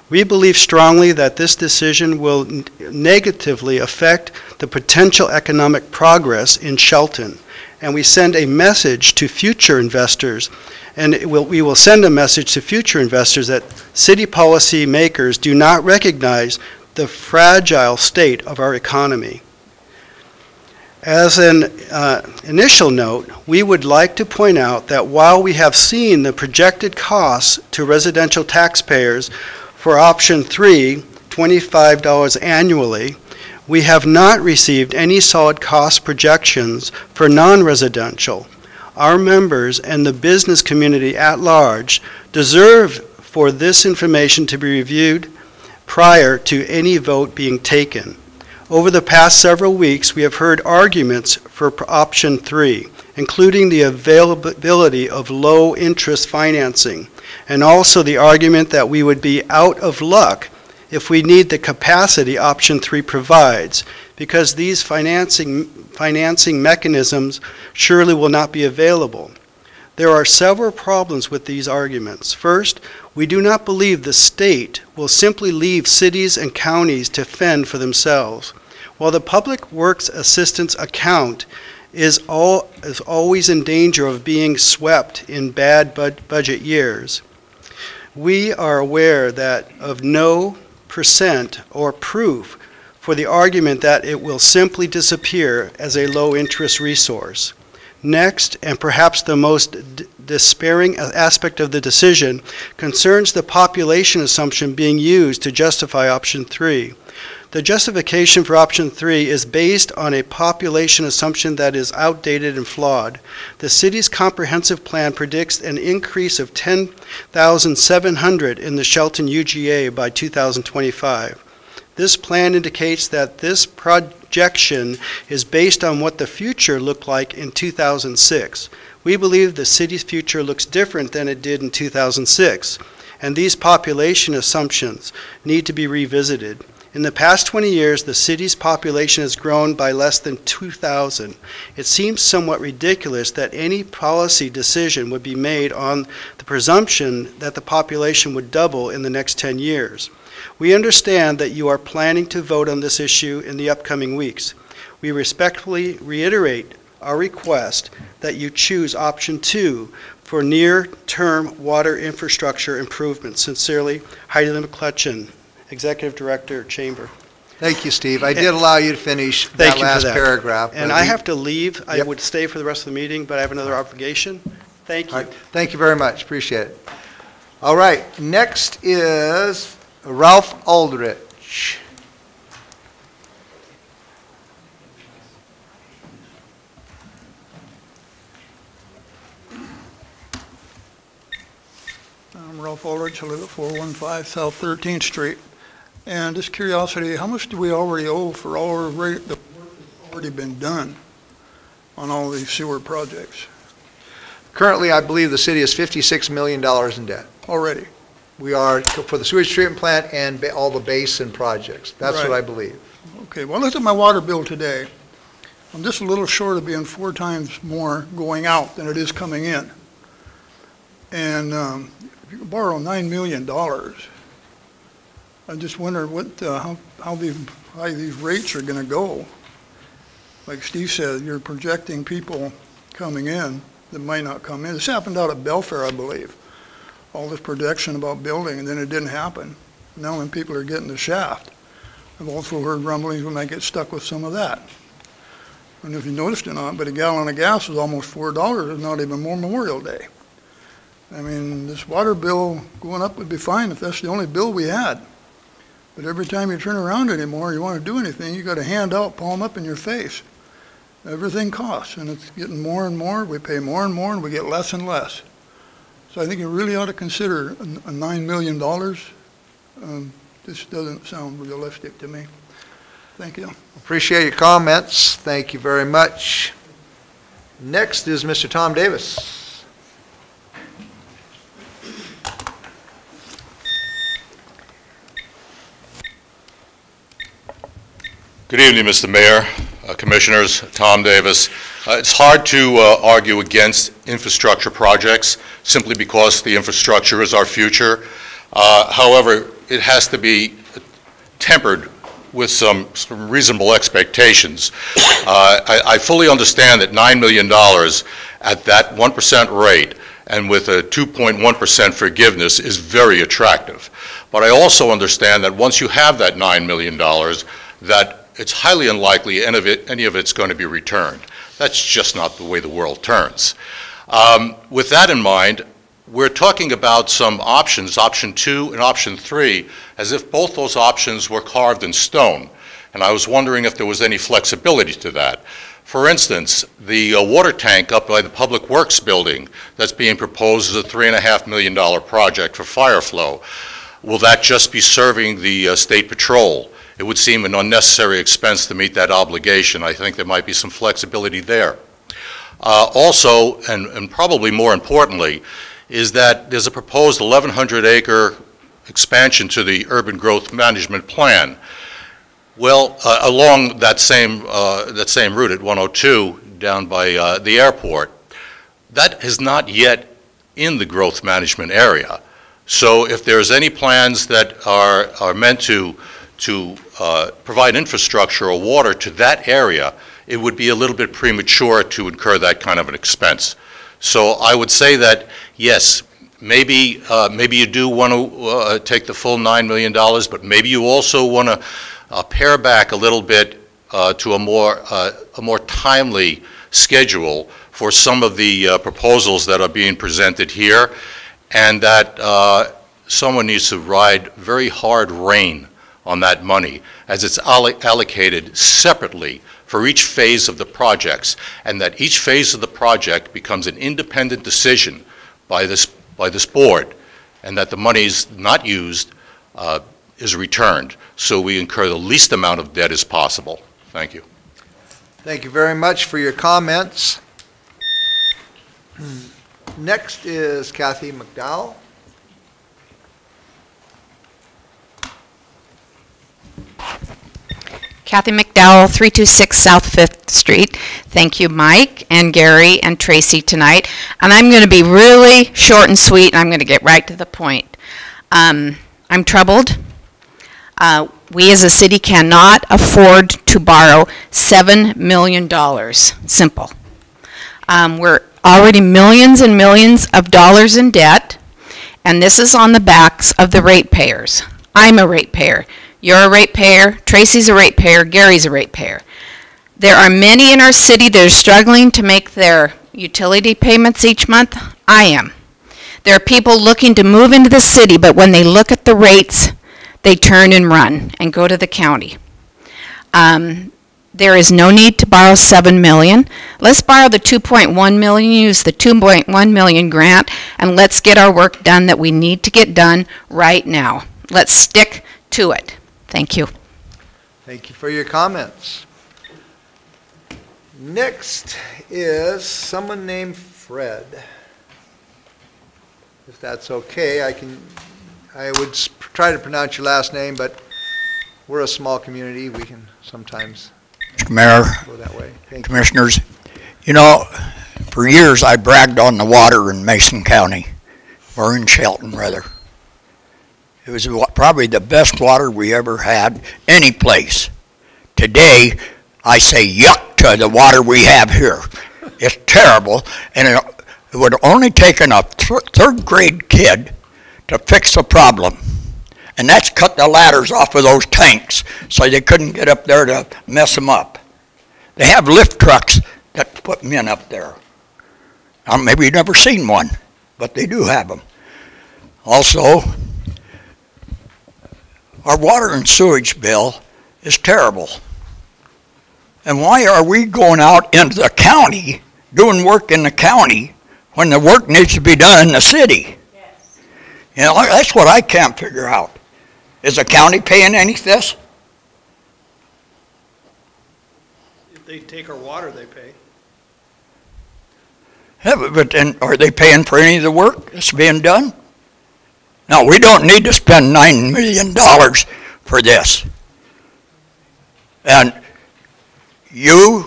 We believe strongly that this decision will negatively affect the potential economic progress in Shelton, and we send a message to future investors, and we will send a message to future investors that city policy makers do not recognize the fragile state of our economy. As an initial note, we would like to point out that while we have seen the projected costs to residential taxpayers for option 3 $25 annually, we have not received any solid cost projections for non-residential. Our members and the business community at large deserve for this information to be reviewed prior to any vote being taken. Over the past several weeks, we have heard arguments for option 3, including the availability of low-interest financing, and also the argument that we would be out of luck if we need the capacity option 3 provides, because these financing mechanisms surely will not be available. There are several problems with these arguments. First, we do not believe the state will simply leave cities and counties to fend for themselves. While the Public Works Assistance account is always in danger of being swept in bad budget years, we are aware that of no percent or proof for the argument that it will simply disappear as a low-interest resource. Next, and perhaps the most despairing aspect of the decision, concerns the population assumption being used to justify option 3. The justification for option 3 is based on a population assumption that is outdated and flawed. The city's comprehensive plan predicts an increase of 10,700 in the Shelton UGA by 2025. This plan indicates that this projection is based on what the future looked like in 2006. We believe the city's future looks different than it did in 2006, and these population assumptions need to be revisited. In the past 20 years, the city's population has grown by less than 2,000. It seems somewhat ridiculous that any policy decision would be made on the presumption that the population would double in the next 10 years. We understand that you are planning to vote on this issue in the upcoming weeks. We respectfully reiterate our request that you choose option 2 for near-term water infrastructure improvements. Sincerely, Heidi McClutchin, Executive Director, Chamber. Thank you, Steve. I did allow you to finish that last paragraph. And I have to leave. I would stay for the rest of the meeting, but I have another obligation. Thank you. All right. Thank you very much. Appreciate it. All right. Next is Ralph Aldrich. I'm Ralph Aldrich. I live at 415 South 13th Street. And just curiosity, how much do we already owe for all the work that's already been done on all these sewer projects? Currently, I believe the city is $56 million in debt. Already? We are for the sewage treatment plant and all the basin projects. That's what I believe. Okay, well, I looked at my water bill today. I'm just a little short of being 4 times more going out than it is coming in. And if you can borrow $9 million, I just wonder what, how these rates are going to go. Like Steve said, you're projecting people coming in that might not come in. This happened out at Belfair, I believe. All this projection about building, and then it didn't happen. Now when people are getting the shaft, I've also heard rumblings we might get stuck with some of that. And if you noticed or not, but a gallon of gas was almost $4. It's not even more Memorial Day. I mean, this water bill going up would be fine if that's the only bill we had. But every time you turn around anymore, you want to do anything, you got a hand out, palm up in your face. Everything costs, and it's getting more and more. We pay more and more, and we get less and less. So I think you really ought to consider a $9 million. This doesn't sound realistic to me. Thank you. Appreciate your comments. Thank you very much. Next is Mr. Tom Davis. Good evening, Mr. Mayor, Commissioners, Tom Davis. It's hard to argue against infrastructure projects simply because the infrastructure is our future. However, it has to be tempered with some reasonable expectations. I fully understand that $9 million at that 1% rate and with a 2.1% forgiveness is very attractive. But I also understand that once you have that $9 million, that it's highly unlikely any of it's going to be returned. That's just not the way the world turns. With that in mind, we're talking about some options, option 2 and option 3, as if both those options were carved in stone. And I was wondering if there was any flexibility to that. For instance, the water tank up by the Public Works building that's being proposed is a $3.5 million project for fire flow. Will that just be serving the State Patrol? It would seem an unnecessary expense to meet that obligation. I think there might be some flexibility there. Also, and probably more importantly, is that there's a proposed 1,100-acre expansion to the urban growth management plan. Well, along that same route at 102 down by the airport, that is not yet in the growth management area. So if there's any plans that are meant to provide infrastructure or water to that area, it would be a little bit premature to incur that kind of an expense. So I would say that, yes, maybe you do want to take the full $9 million, but maybe you also want to pare back a little bit to a more timely schedule for some of the proposals that are being presented here, and that someone needs to ride very hard rein on that money as it's allocated separately for each phase of the projects, and that each phase of the project becomes an independent decision by this board, and that the money's not used is returned, so we incur the least amount of debt as possible. Thank you. Thank you very much for your comments. Next is Kathy McDowell. Kathy McDowell, 326 South 5th Street. Thank you, Mike and Gary and Tracy tonight. And I'm going to be really short and sweet, and I'm going to get right to the point. I'm troubled. We as a city cannot afford to borrow $7 million. Simple. We're already millions and millions of dollars in debt, and this is on the backs of the ratepayers. I'm a ratepayer. You're a ratepayer, Tracy's a ratepayer, Gary's a ratepayer. There are many in our city that are struggling to make their utility payments each month. I am. There are people looking to move into the city, but when they look at the rates, they turn and run and go to the county. There is no need to borrow $7 million. Let's borrow the $2.1 million, use the $2.1 million grant, and let's get our work done that we need to get done right now. Let's stick to it. Thank you. Thank you for your comments. Next is someone named Fred. If that's okay, I would try to pronounce your last name, but we're a small community. We can sometimes Mr. Mayor, go that way. Thank Commissioners, you know, for years I bragged on the water in Mason County, or in Shelton rather. It was probably the best water we ever had any place. Today, I say yuck to the water we have here. It's terrible, and it would only take a third grade kid to fix the problem. And that's cut the ladders off of those tanks so they couldn't get up there to mess them up. They have lift trucks that put men up there. Maybe you've never seen one, but they do have them. Also, our water and sewage bill is terrible. And why are we going out into the county, doing work in the county, when the work needs to be done in the city? Yes. You know, that's what I can't figure out. Is the county paying any of this? If they take our water, they pay. Yeah, but then are they paying for any of the work that's being done? No, we don't need to spend $9 million for this. And you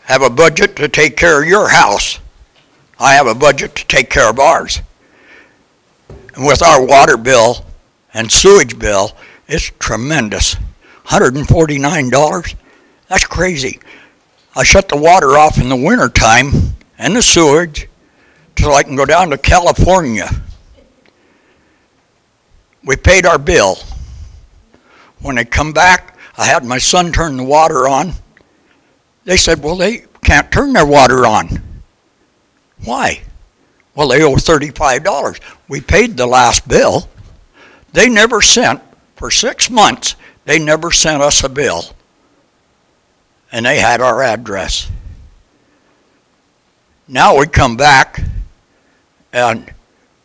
have a budget to take care of your house. I have a budget to take care of ours. And with our water bill and sewage bill, it's tremendous. $149, that's crazy. I shut the water off in the wintertime and the sewage till I can go down to California. We paid our bill. When they come back, I had my son turn the water on. They said, well, they can't turn their water on. Why? Well, they owe $35. We paid the last bill. They never sent, for 6 months, they never sent us a bill. And they had our address. Now we come back, and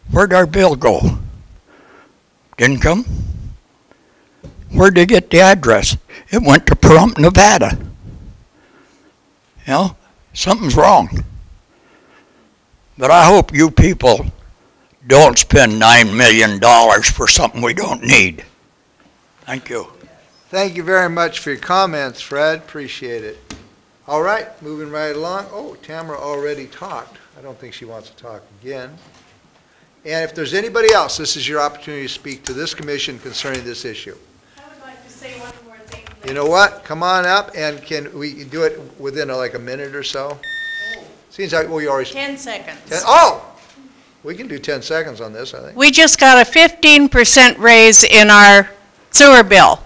where'd our bill go? Didn't come? Where'd they get the address? It went to Pahrump, Nevada. You know, something's wrong. But I hope you people don't spend $9 million for something we don't need. Thank you. Thank you very much for your comments, Fred. Appreciate it. All right, moving right along. Oh, Tamara already talked. I don't think she wants to talk again. And if there's anybody else, this is your opportunity to speak to this commission concerning this issue. I would like to say one more thing. You know what? Come on up, and can we do it within like a minute or so? Seems like we already... 10 seconds. We can do 10 seconds on this, I think. We just got a 15% raise in our sewer bill.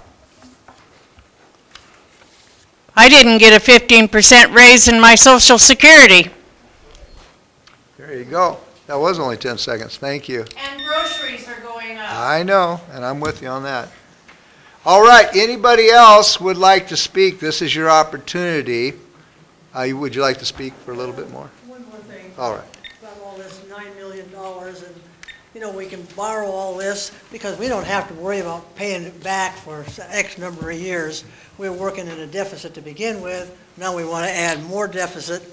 I didn't get a 15% raise in my Social Security. There you go. That was only 10 seconds. Thank you. And groceries are going up. I know, and I'm with you on that. All right, anybody else would like to speak? This is your opportunity. Would you like to speak for a little bit more? One more thing. All right. About all this $9 million, and, you know, we can borrow all this because we don't have to worry about paying it back for X number of years. We're working in a deficit to begin with. Now we want to add more deficit.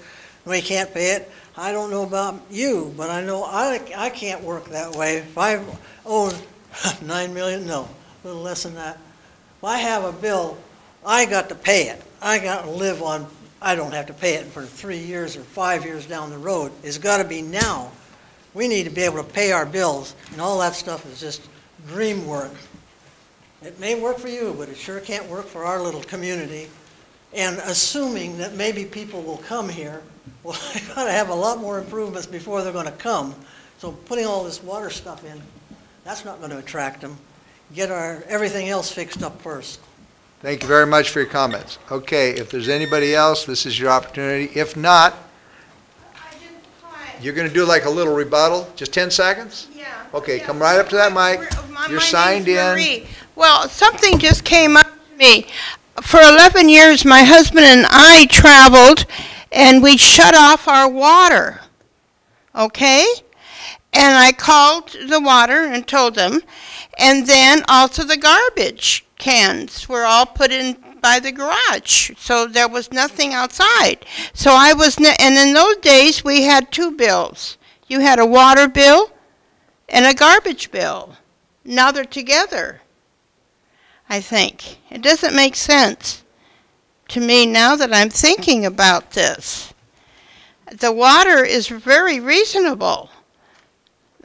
We can't pay it. I don't know about you, but I know I can't work that way. If I owe $9 million, no, a little less than that. If I have a bill, I got to pay it. I got to live on, I don't have to pay it for 3 years or 5 years down the road. It's got to be now. We need to be able to pay our bills, and all that stuff is just dream work. It may work for you, but it sure can't work for our little community. And assuming that maybe people will come here, well, I've got to have a lot more improvements before they're going to come. So putting all this water stuff in, that's not going to attract them. Get everything else fixed up first. Thank you very much for your comments. Okay, if there's anybody else, this is your opportunity. If not, you're going to do like a little rebuttal, just 10 seconds? Yeah. Okay, come right up to that mic. You're signed in. Marie. Well, something just came up to me. For 11 years, my husband and I traveled, and we shut off our water, okay? And I called the water and told them, and then also the garbage cans were all put in by the garage, so there was nothing outside. So I was, and in those days, we had 2 bills. You had a water bill and a garbage bill. Now they're together, I think. It doesn't make sense to me now that I'm thinking about this. The water is very reasonable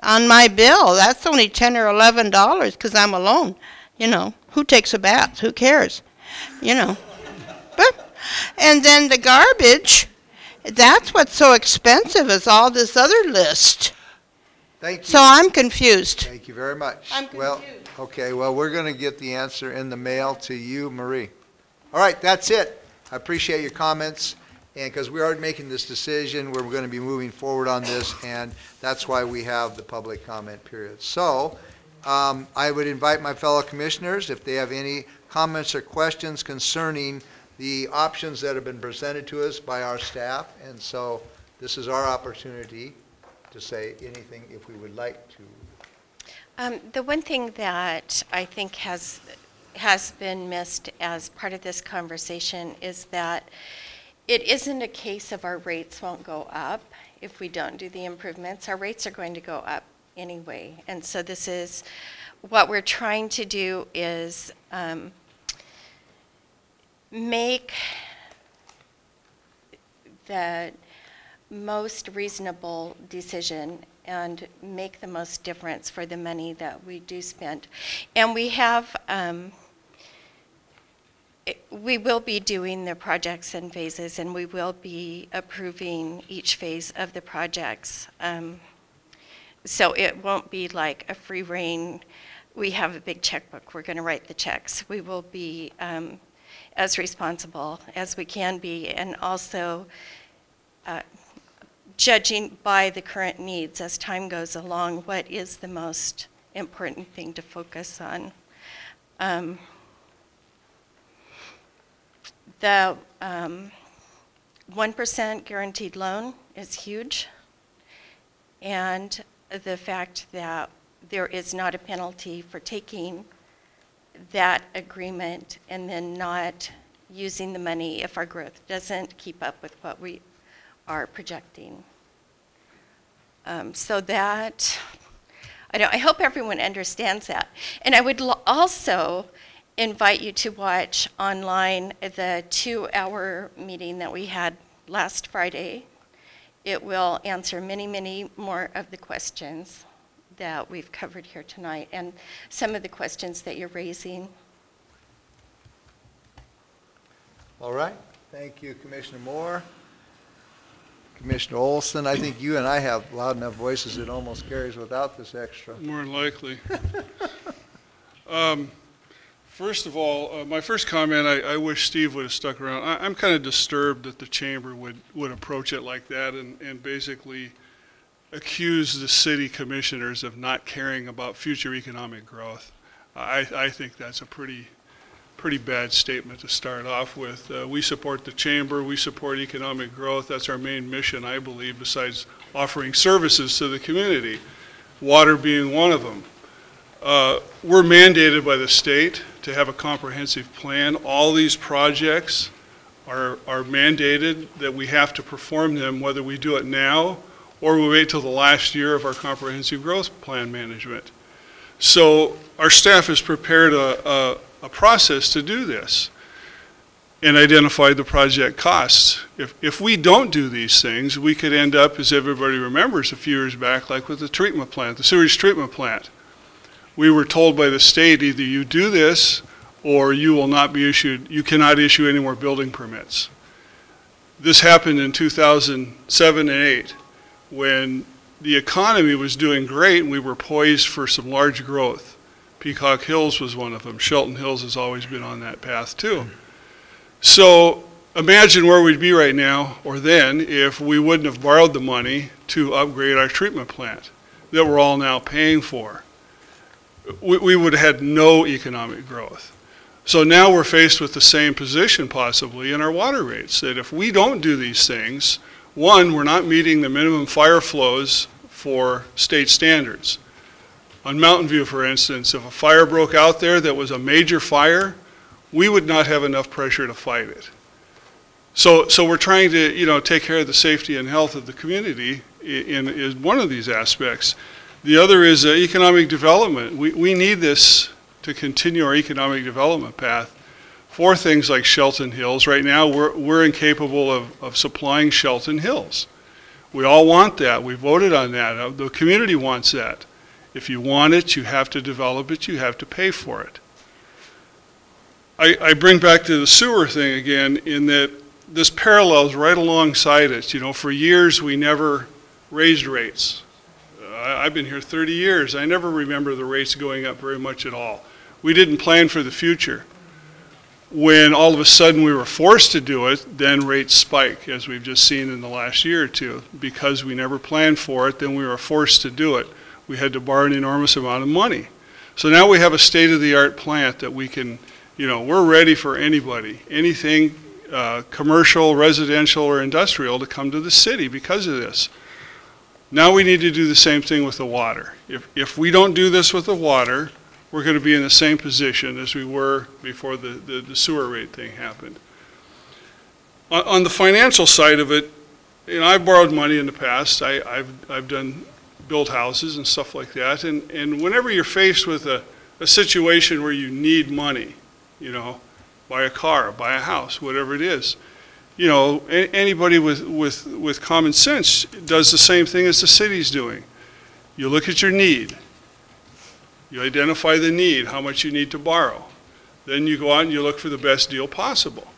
on my bill. That's only $10 or $11 because I'm alone. You know, who takes a bath? Who cares? You know. And then the garbage, that's what's so expensive is all this other list. Thank you. So I'm confused. Thank you very much. I'm confused. Well, okay, well, we're going to get the answer in the mail to you, Marie. All right, that's it. I appreciate your comments, and because we are making this decision, we're going to be moving forward on this, and that's why we have the public comment period. So I would invite my fellow commissioners, if they have any comments or questions concerning the options that have been presented to us by our staff, and so this is our opportunity to say anything if we would like to. The one thing that I think has been missed as part of this conversation is that it isn't a case of our rates won't go up if we don't do the improvements. Our rates are going to go up anyway. And so this is what we're trying to do is make the most reasonable decision and make the most difference for the money that we do spend. And we have, we will be doing the projects in phases, and we will be approving each phase of the projects. So it won't be like a free rein, we have a big checkbook, we're going to write the checks. We will be as responsible as we can be, and also judging by the current needs as time goes along, what is the most important thing to focus on. The 1% guaranteed loan is huge, and the fact that there is not a penalty for taking that agreement and then not using the money if our growth doesn't keep up with what we are projecting. So that, I hope everyone understands that. And I would also invite you to watch online the 2-hour meeting that we had last Friday. It will answer many, many more of the questions that we've covered here tonight and some of the questions that you're raising. All right. Thank you, Commissioner Moore. Commissioner Olson, I think you and I have loud enough voices it almost carries without this extra. More than likely. First of all, my first comment, I wish Steve would have stuck around. I'm kind of disturbed that the chamber would approach it like that and basically accuse the city commissioners of not caring about future economic growth. I think that's a pretty bad statement to start off with. We support the chamber, we support economic growth. That's our main mission, I believe, besides offering services to the community, water being one of them. We're mandated by the state to have a comprehensive plan. All these projects are mandated that we have to perform them, whether we do it now or we wait till the last year of our comprehensive growth plan management. So our staff has prepared a process to do this and identified the project costs. If we don't do these things, we could end up, as everybody remembers a few years back, like with the treatment plant, the sewage treatment plant. We were told by the state, either you do this or you will not be issued, you cannot issue any more building permits. This happened in 2007 and 8 when the economy was doing great and we were poised for some large growth. Peacock Hills was one of them. Shelton Hills has always been on that path too. So imagine where we'd be right now or then if we wouldn't have borrowed the money to upgrade our treatment plant that we're all now paying for. We would have had no economic growth. So now we're faced with the same position possibly in our water rates, that if we don't do these things, one, we're not meeting the minimum fire flows for state standards. On Mountain View, for instance, if a fire broke out there that was a major fire, we would not have enough pressure to fight it. So we're trying to, take care of the safety and health of the community in one of these aspects. The other is economic development. We need this to continue our economic development path for things like Shelton Hills. Right now, we're incapable of supplying Shelton Hills. We all want that. We voted on that. The community wants that. If you want it, you have to develop it. You have to pay for it. I bring back to the sewer thing again in that this parallels right alongside it. For years, we never raised rates. I've been here 30 years. I never remember the rates going up very much at all. We didn't plan for the future. When all of a sudden we were forced to do it, then rates spike, as we've just seen in the last year or two. Because we never planned for it, then we were forced to do it. We had to borrow an enormous amount of money. So now we have a state-of-the-art plant that we can, we're ready for anybody, anything commercial, residential, or industrial to come to the city because of this. Now we need to do the same thing with the water. If we don't do this with the water, we're going to be in the same position as we were before the sewer rate thing happened. On the financial side of it, I've borrowed money in the past. I've built houses and stuff like that. And whenever you're faced with a situation where you need money, buy a car, buy a house, whatever it is, anybody with common sense does the same thing as the city's doing. You look at your need. You identify the need, how much you need to borrow. Then you go out and you look for the best deal possible.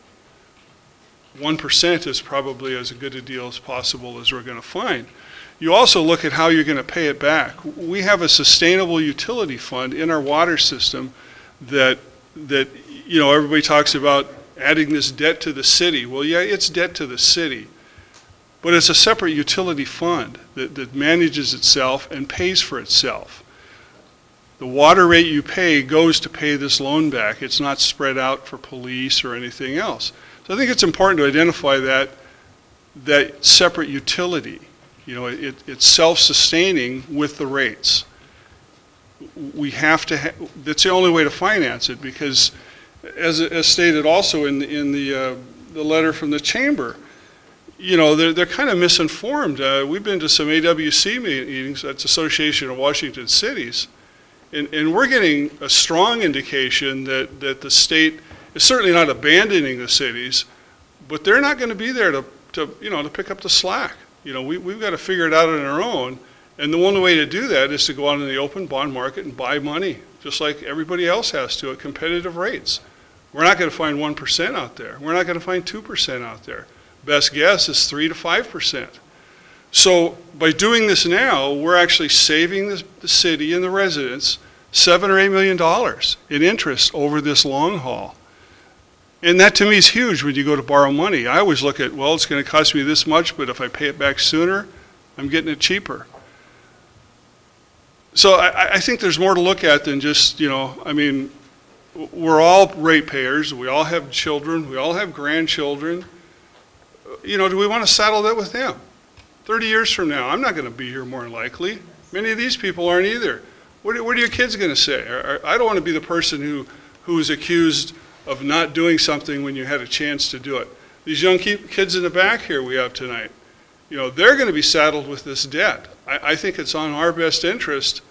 1% is probably as good a deal as possible as we're going to find. You also look at how you're going to pay it back. We have a sustainable utility fund in our water system that everybody talks about adding this debt to the city. Well, yeah, it's debt to the city, but it's a separate utility fund that manages itself and pays for itself. The water rate you pay goes to pay this loan back. It's not spread out for police or anything else. So I think it's important to identify that separate utility. You know, it's self-sustaining with the rates. We have to, that's the only way to finance it, because as stated also in the letter from the chamber, you know, they're kind of misinformed. We've been to some AWC meetings, that's Association of Washington Cities, and we're getting a strong indication that the state is certainly not abandoning the cities, but they're not going to be there to pick up the slack. You know, we've got to figure it out on our own, and the one way to do that is to go out in the open bond market and buy money, just like everybody else has to, at competitive rates. We're not going to find 1% out there. We're not going to find 2% out there. Best guess is 3 to 5%. So by doing this now, we're actually saving the city and the residents $7 or $8 million in interest over this long haul. And that to me is huge when you go to borrow money. I always look at, well, it's going to cost me this much, but if I pay it back sooner, I'm getting it cheaper. So I think there's more to look at than just, you know, I mean, we're all ratepayers. We all have children. We all have grandchildren. You know, do we want to saddle that with them? 30 years from now, I'm not going to be here more than likely. Many of these people aren't either. What are your kids going to say? I don't want to be the person who is accused of not doing something when you had a chance to do it. These young kids in the back here we have tonight, you know, they're going to be saddled with this debt. I think it's on our best interest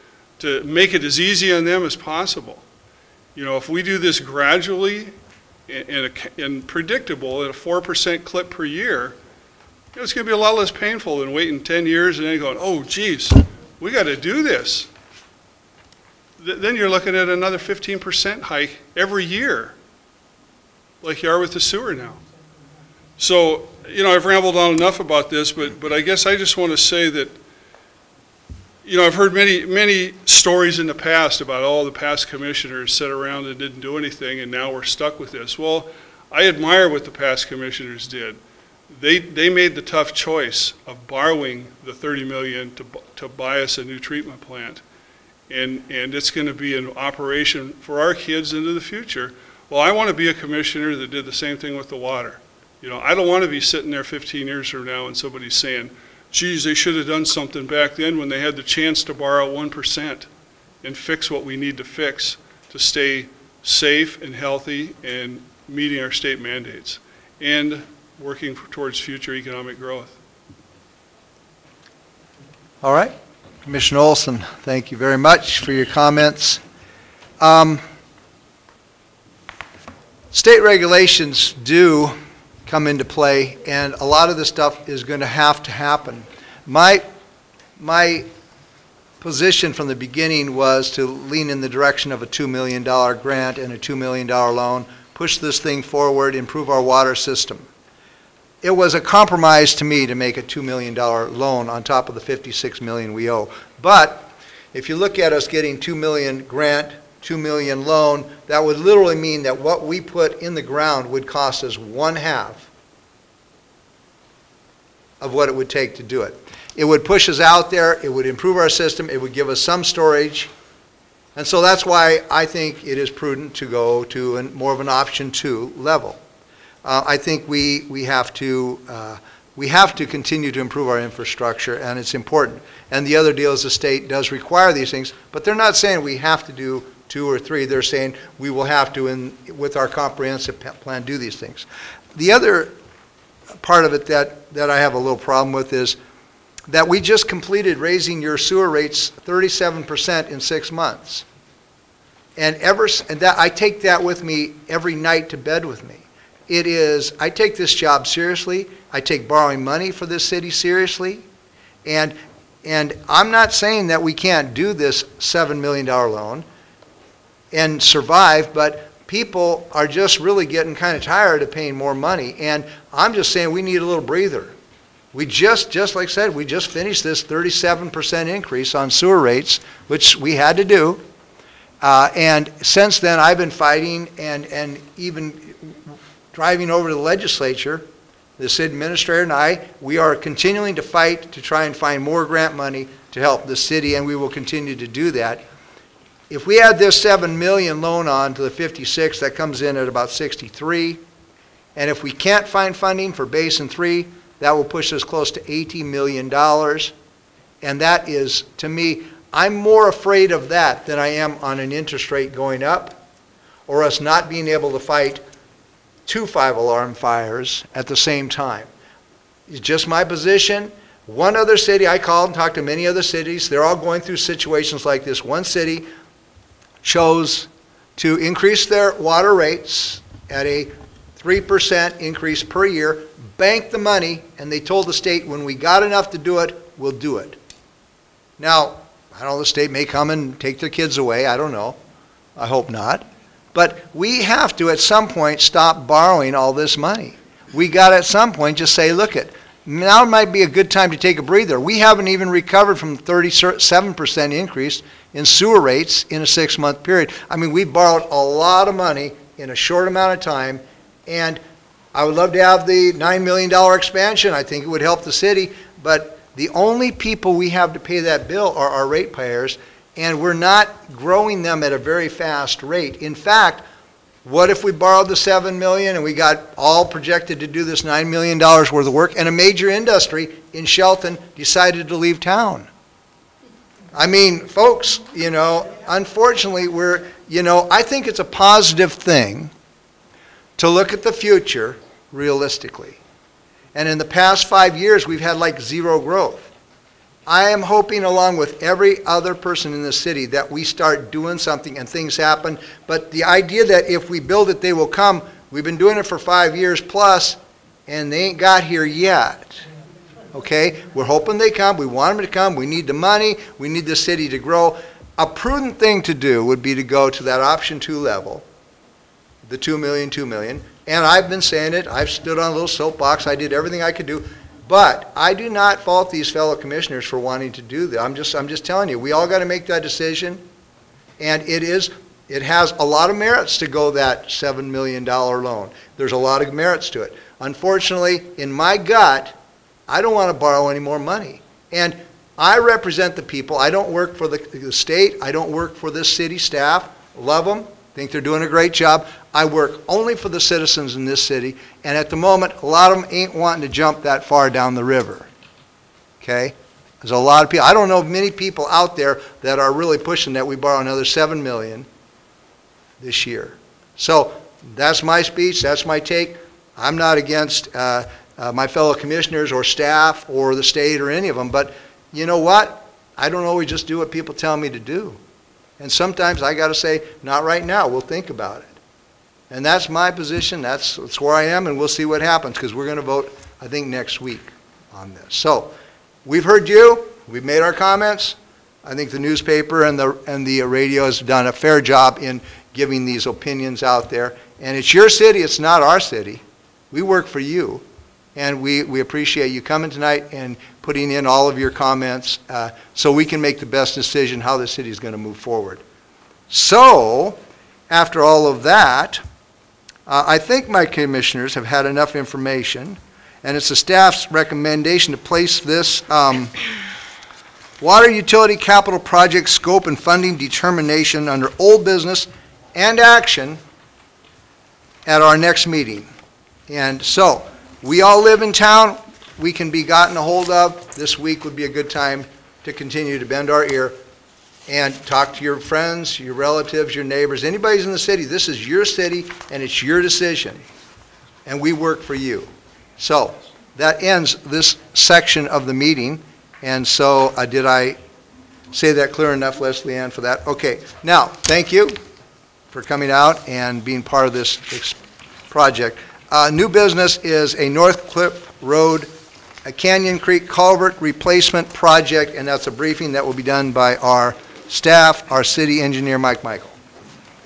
to make it as easy on them as possible. You know, if we do this gradually and predictable at a 4% clip per year, you know, it's going to be a lot less painful than waiting 10 years and then going, oh, geez, we got to do this. Then you're looking at another 15% hike every year, like you are with the sewer now. So, you know, I've rambled on enough about this, but I guess I just want to say that, you know, I've heard many stories in the past about all the past commissioners sat around and didn't do anything, and now we're stuck with this. Well, I admire what the past commissioners did. They made the tough choice of borrowing the $30 million to buy us a new treatment plant, and it's going to be an operation for our kids into the future. Well, I want to be a commissioner that did the same thing with the water. You know, I don't want to be sitting there 15 years from now and somebody's saying, geez, they should have done something back then when they had the chance to borrow 1% and fix what we need to fix to stay safe and healthy and meeting our state mandates and working towards future economic growth. All right. Commissioner Olson, thank you very much for your comments. State regulations do come into play, and a lot of this stuff is going to happen. My position from the beginning was to lean in the direction of a $2 million grant and a $2 million loan, push this thing forward, improve our water system. It was a compromise to me to make a $2 million loan on top of the $56 million we owe. But if you look at us getting $2 million grant, $2 million loan, that would literally mean that what we put in the ground would cost us 1/2 of what it would take to do it. It would push us out there, it would improve our system, it would give us some storage, and so that's why I think it is prudent to go to more of an option 2 level. I think we have to continue to improve our infrastructure, and it's important. And the other deal is the state does require these things, but they're not saying we have to do 2 or 3. They're saying we will have to, with our comprehensive plan, do these things. The other part of it that I have a little problem with is that we just completed raising your sewer rates 37% in 6 months. And that I take that with me every night to bed with me. I take this job seriously. I take borrowing money for this city seriously. And I'm not saying that we can't do this $7 million loan and survive, but people are just really getting kind of tired of paying more money. And I'm just saying we need a little breather. We just like I said, we just finished this 37% increase on sewer rates, which we had to do. And since then, I've been fighting and even driving over to the legislature the city administrator and I, we are continuing to fight to try and find more grant money to help the city, and we will continue to do that. If we add this $7 million loan on to the 56, that comes in at about 63. And if we can't find funding for Basin 3, that will push us close to $80 million. And that is, to me, I'm more afraid of that than I am on an interest rate going up or us not being able to fight 2 5-alarm fires at the same time. It's just my position. One other city, I called and talked to many other cities. They're all going through situations like this. One city chose to increase their water rates at a 3% increase per year, bank the money, and they told the state, when we got enough to do it, we'll do it. Now, I don't know, the state may come and take their kids away. I don't know. I hope not. But we have to, at some point, stop borrowing all this money. We got to, at some point, just say, look it, now might be a good time to take a breather. We haven't even recovered from 37% increase in sewer rates in a 6-month period. I mean, we borrowed a lot of money in a short amount of time, and I would love to have the $9 million expansion. I think it would help the city, but the only people we have to pay that bill are our ratepayers, and we're not growing them at a very fast rate. In fact, what if we borrowed the $7 million and we got all projected to do this $9 million worth of work, and a major industry in Shelton decided to leave town? I mean, folks, you know, unfortunately, I think it's a positive thing to look at the future realistically. And in the past 5 years, we've had like 0 growth. I am hoping, along with every other person in the city, that we start doing something and things happen. But the idea that if we build it, they will come, we've been doing it for 5 years plus, and they ain't got here yet. Okay? We're hoping they come. We want them to come. We need the money. We need the city to grow. A prudent thing to do would be to go to that option 2 level, the $2 million. And I've been saying it. I've stood on a little soapbox. I did everything I could do. But I do not fault these fellow commissioners for wanting to do that. I'm just telling you, we all got to make that decision. And it has a lot of merits to go that $7 million loan. There's a lot of merits to it. Unfortunately, in my gut, I don't want to borrow any more money. And I represent the people. I don't work for the state. I don't work for this city staff. Love them. Think they're doing a great job. I work only for the citizens in this city, and at the moment, a lot of them ain't wanting to jump that far down the river. Okay? There's a lot of people. I don't know of many people out there that are really pushing that we borrow another $7 million this year. So that's my speech. That's my take. I'm not against my fellow commissioners or staff or the state or any of them, but you know what? I don't always just do what people tell me to do. And sometimes I got to say, not right now. We'll think about it. And that's my position. That's where I am, and we'll see what happens, because we're going to vote, I think, next week on this. So we've heard you. We've made our comments. I think the newspaper and the radio has done a fair job in giving these opinions out there. And it's your city. It's not our city. We work for you. And we appreciate you coming tonight and putting in all of your comments so we can make the best decision how the city is going to move forward. So, after all of that, I think my commissioners have had enough information, and it's the staff's recommendation to place this water utility capital project scope and funding determination under old business and action at our next meeting. And so, we all live in town. We can be gotten a hold of. This week would be a good time to continue to bend our ear and talk to your friends, your relatives, your neighbors, anybody's in the city. This is your city, and it's your decision, and we work for you. So that ends this section of the meeting, and so did I say that clear enough, Leslie Ann, for that? Okay. Now, thank you for coming out and being part of this project. New business is a North Cliff Road, a Canyon Creek Culvert Replacement Project, and that's a briefing that will be done by our staff, our city engineer, Mike Michael.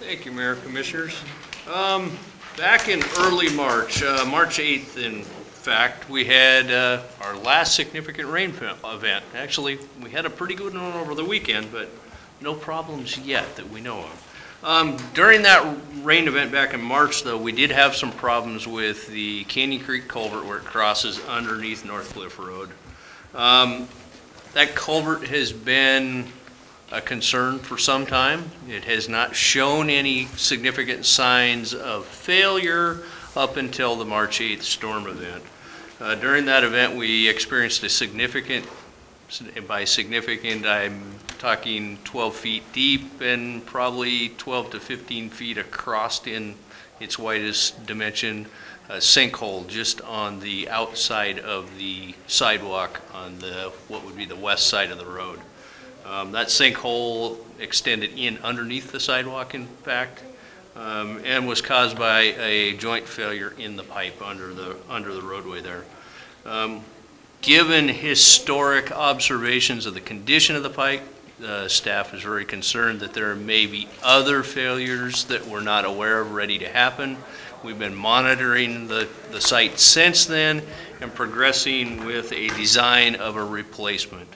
Thank you, Mayor, Commissioners. Back in early March, March 8th, in fact, we had our last significant rain event. Actually, we had a pretty good one over the weekend, but no problems yet that we know of. During that rain event back in March, though, we did have some problems with the Canyon Creek culvert where it crosses underneath North Cliff Road. That culvert has been a concern for some time. It has not shown any significant signs of failure up until the March 8th storm event. During that event, we experienced a significant, by significant, I'm talking 12 feet deep and probably 12 to 15 feet across in its widest dimension, a sinkhole just on the outside of the sidewalk on the, what would be the west side of the road. That sinkhole extended in underneath the sidewalk, in fact, and was caused by a joint failure in the pipe under the roadway there. Given historic observations of the condition of the pipe, staff is very concerned that there may be other failures that we're not aware of ready to happen. We've been monitoring the site since then and progressing with a design of a replacement.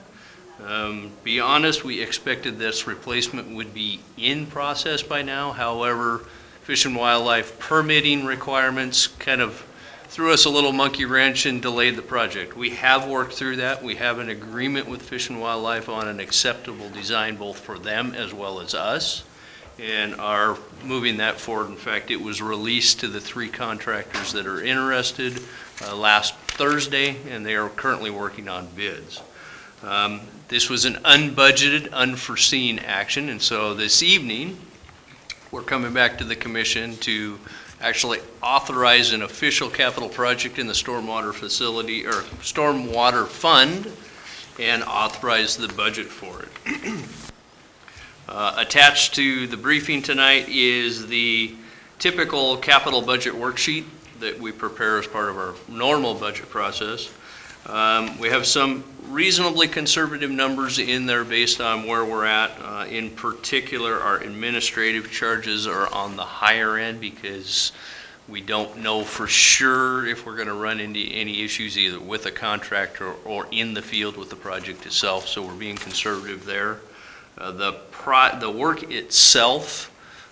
Be honest, we expected this replacement would be in process by now. However, Fish and Wildlife permitting requirements kind of threw us a little monkey wrench and delayed the project. We have worked through that. We have an agreement with Fish and Wildlife on an acceptable design both for them as well as us, and are moving that forward. In fact, it was released to the 3 contractors that are interested last Thursday, and they are currently working on bids. This was an unbudgeted, unforeseen action, and so this evening we're coming back to the commission to actually authorize an official capital project in the stormwater facility or stormwater fund and authorize the budget for it. Attached to the briefing tonight is the typical capital budget worksheet that we prepare as part of our normal budget process. We have some reasonably conservative numbers in there based on where we're at. In particular, our administrative charges are on the higher end because we don't know for sure if we're going to run into any issues either with a contractor or in the field with the project itself, so we're being conservative there. The work itself,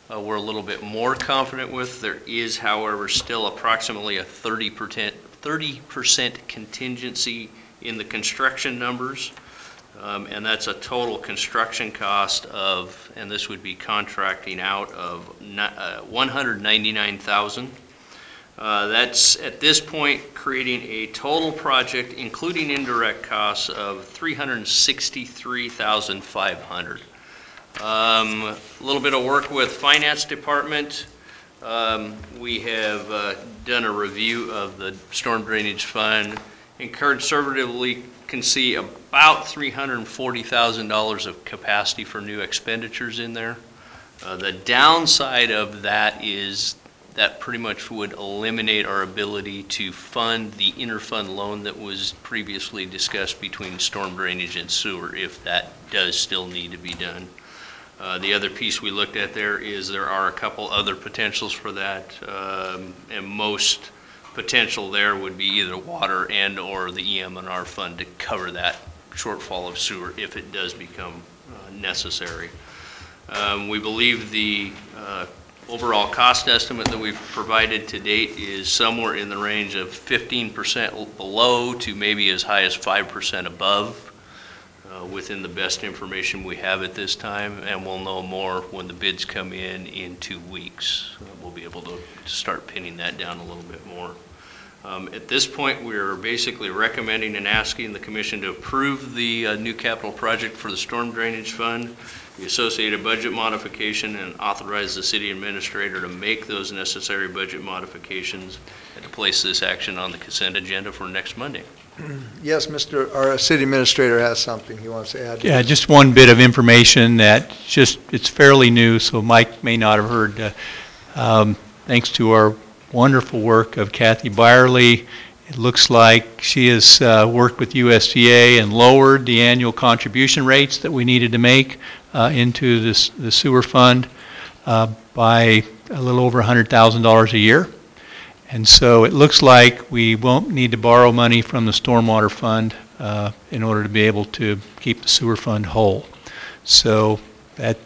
we're a little bit more confident with. There is, however, still approximately a 30% contingency in the construction numbers, and that's a total construction cost of, and this would be contracting out of $199,000. That's at this point creating a total project, including indirect costs, of $363,500. A little bit of work with finance department. We have done a review of the storm drainage fund and conservatively can see about $340,000 of capacity for new expenditures in there. The downside of that is that pretty much would eliminate our ability to fund the interfund loan that was previously discussed between storm drainage and sewer, if that does still need to be done. The other piece we looked at there is there are a couple other potentials for that, and most potential there would be either water and or the EM&R fund to cover that shortfall of sewer if it does become necessary. We believe the overall cost estimate that we've provided to date is somewhere in the range of 15% below to maybe as high as 5% above within the best information we have at this time, and we'll know more when the bids come in 2 weeks. We'll be able to start pinning that down a little bit more. At this point, we're basically recommending and asking the commission to approve the new capital project for the storm drainage fund, the associated budget modification, and authorize the city administrator to make those necessary budget modifications and to place this action on the consent agenda for next Monday. Yes, our city administrator has something he wants to add. Yeah, just one bit of information that it's fairly new, so Mike may not have heard. Thanks to our wonderful work of Kathy Byerly, it looks like she has worked with USDA and lowered the annual contribution rates that we needed to make into the sewer fund by a little over $100,000 a year. And so it looks like we won't need to borrow money from the stormwater fund in order to be able to keep the sewer fund whole. So that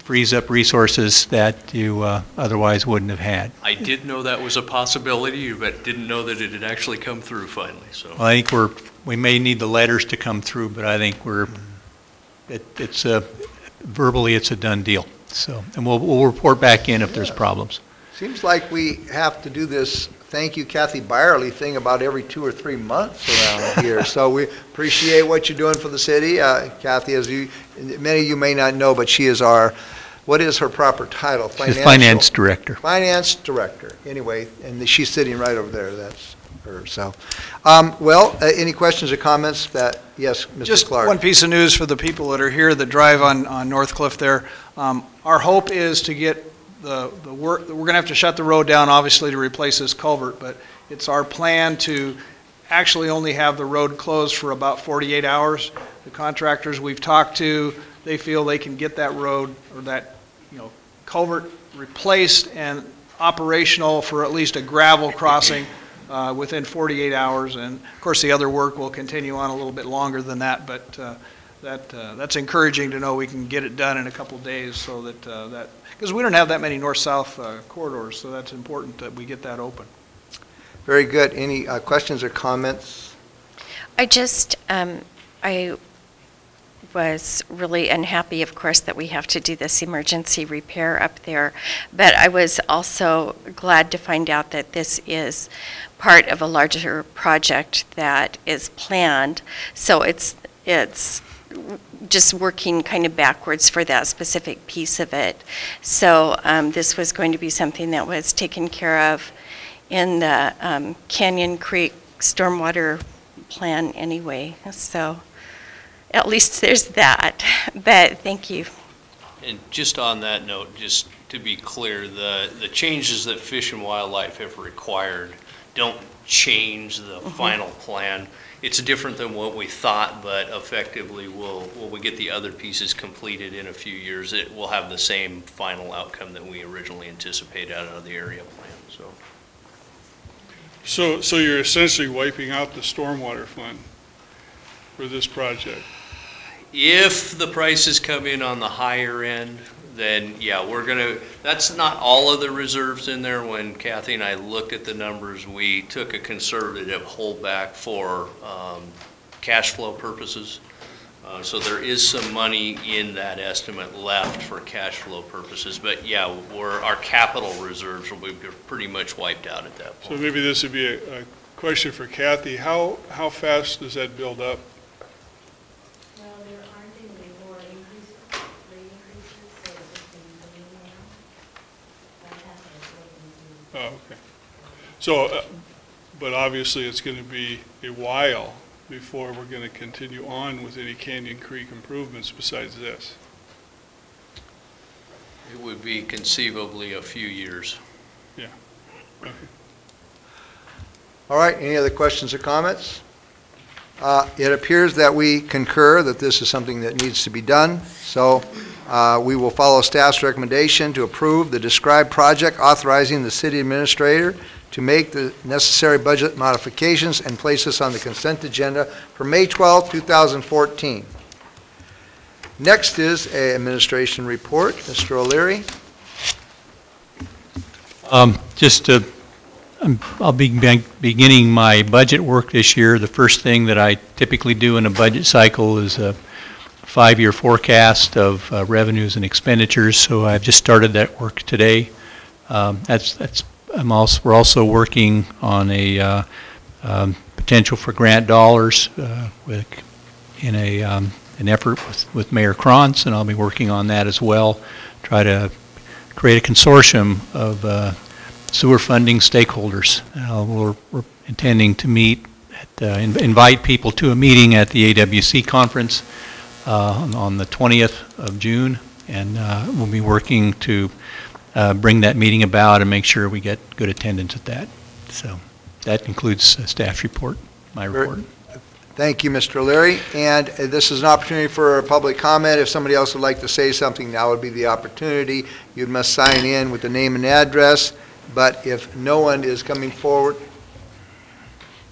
frees up resources that you otherwise wouldn't have had. I did know that was a possibility, but didn't know that it had actually come through finally, so. Well, I think we may need the letters to come through, but I think it's verbally it's a done deal. So, and we'll report back in if there's problems. Seems like we have to do this thank you Kathy Byerly thing about every 2 or 3 months around here. So we appreciate what you're doing for the city. Kathy, as many of you may not know, but she is what is her proper title? She's Finance Director. Finance Director. Anyway, and she's sitting right over there. That's her. So, any questions or comments? Yes, Mr. Just Clark. one piece of news for the people that are here that drive on North Cliff there. Our hope is to get the work, we're going to have to shut the road down, obviously, to replace this culvert, but it's our plan to actually only have the road closed for about 48 hours. The contractors we've talked to, they feel they can get that road or that culvert replaced and operational for at least a gravel crossing within 48 hours. And of course, the other work will continue on a little bit longer than that, but that's encouraging to know we can get it done in a couple days, so that because we don't have that many north-south corridors, so that's important that we get that open. Very good. Any questions or comments? I was really unhappy, of course, that we have to do this emergency repair up there, but I was also glad to find out that this is part of a larger project that is planned. So it's just working kind of backwards for that specific piece of it. So this was going to be something that was taken care of in the Canyon Creek stormwater plan anyway. So at least there's that, but thank you. And just on that note, just to be clear, the changes that Fish and Wildlife have required don't change the final plan. It's different than what we thought, but effectively when we get the other pieces completed in a few years, it will have the same final outcome that we originally anticipated out of the area plan. So you're essentially wiping out the stormwater fund for this project? If the prices come in on the higher end, then yeah, that's not all of the reserves in there. When Kathy and I looked at the numbers, we took a conservative holdback for cash flow purposes. So there is some money in that estimate left for cash flow purposes. But yeah, our capital reserves will be pretty much wiped out at that point. So maybe this would be a question for Kathy. How fast does that build up? Oh, okay. So, but obviously it's going to be a while before we're going to continue on with any Canyon Creek improvements besides this. It would be conceivably a few years. Yeah. Okay. All right, any other questions or comments? It appears that we concur that this is something that needs to be done, so we will follow staff's recommendation to approve the described project, authorizing the city administrator to make the necessary budget modifications and place this on the consent agenda for May 12, 2014. Next is an administration report. Mr. O'Leary. I'll be beginning my budget work this year. The first thing that I typically do in a budget cycle is a 5-year forecast of revenues and expenditures. So I've just started that work today. We're also working on a potential for grant dollars in an effort with Mayor Krantz, and I'll be working on that as well. Try to create a consortium of sewer funding stakeholders. We're intending to meet, invite people to a meeting at the AWC conference on the 20th of June, and we'll be working to bring that meeting about and make sure we get good attendance at that. So that concludes staff's report, my report. Thank you, Mr. O'Leary. And this is an opportunity for a public comment. If somebody else would like to say something, now would be the opportunity. You must sign in with the name and address. But if no one is coming forward,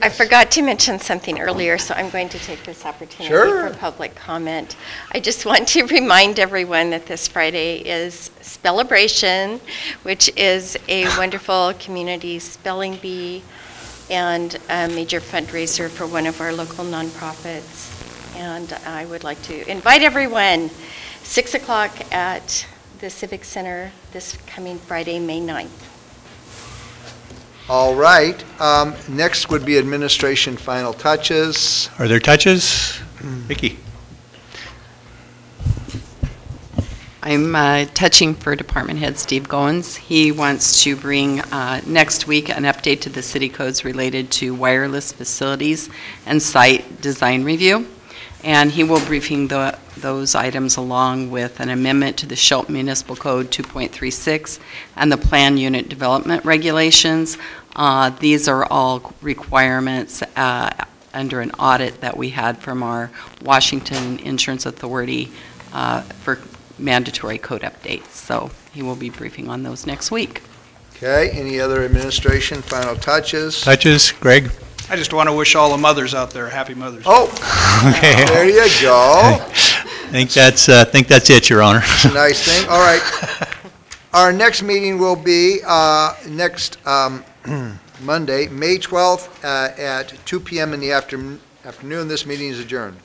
I forgot to mention something earlier, so I'm going to take this opportunity Sure. for public comment. I just want to remind everyone that this Friday is Spellabration, which is a wonderful community spelling bee and a major fundraiser for one of our local nonprofits. And I would like to invite everyone, 6 o'clock at the Civic Center this coming Friday, May 9th. All right. Next would be administration final touches. Are there touches? Vicki? I'm touching for Department Head Steve Goins. He wants to bring next week an update to the city codes related to wireless facilities and site design review. And he will briefing those items along with an amendment to the Shelton Municipal Code 2.36 and the Plan Unit Development Regulations. These are all requirements under an audit that we had from our Washington Insurance Authority for mandatory code updates. So he will be briefing on those next week. Okay, any other administration final touches? Touches, Greg? I just want to wish all the mothers out there happy Mother's Day. Oh, Okay. there you go. I think that's it, Your Honor. That's a nice thing. All right. Our next meeting will be next Monday, May 12th at 2 p.m. in the afternoon. This meeting is adjourned.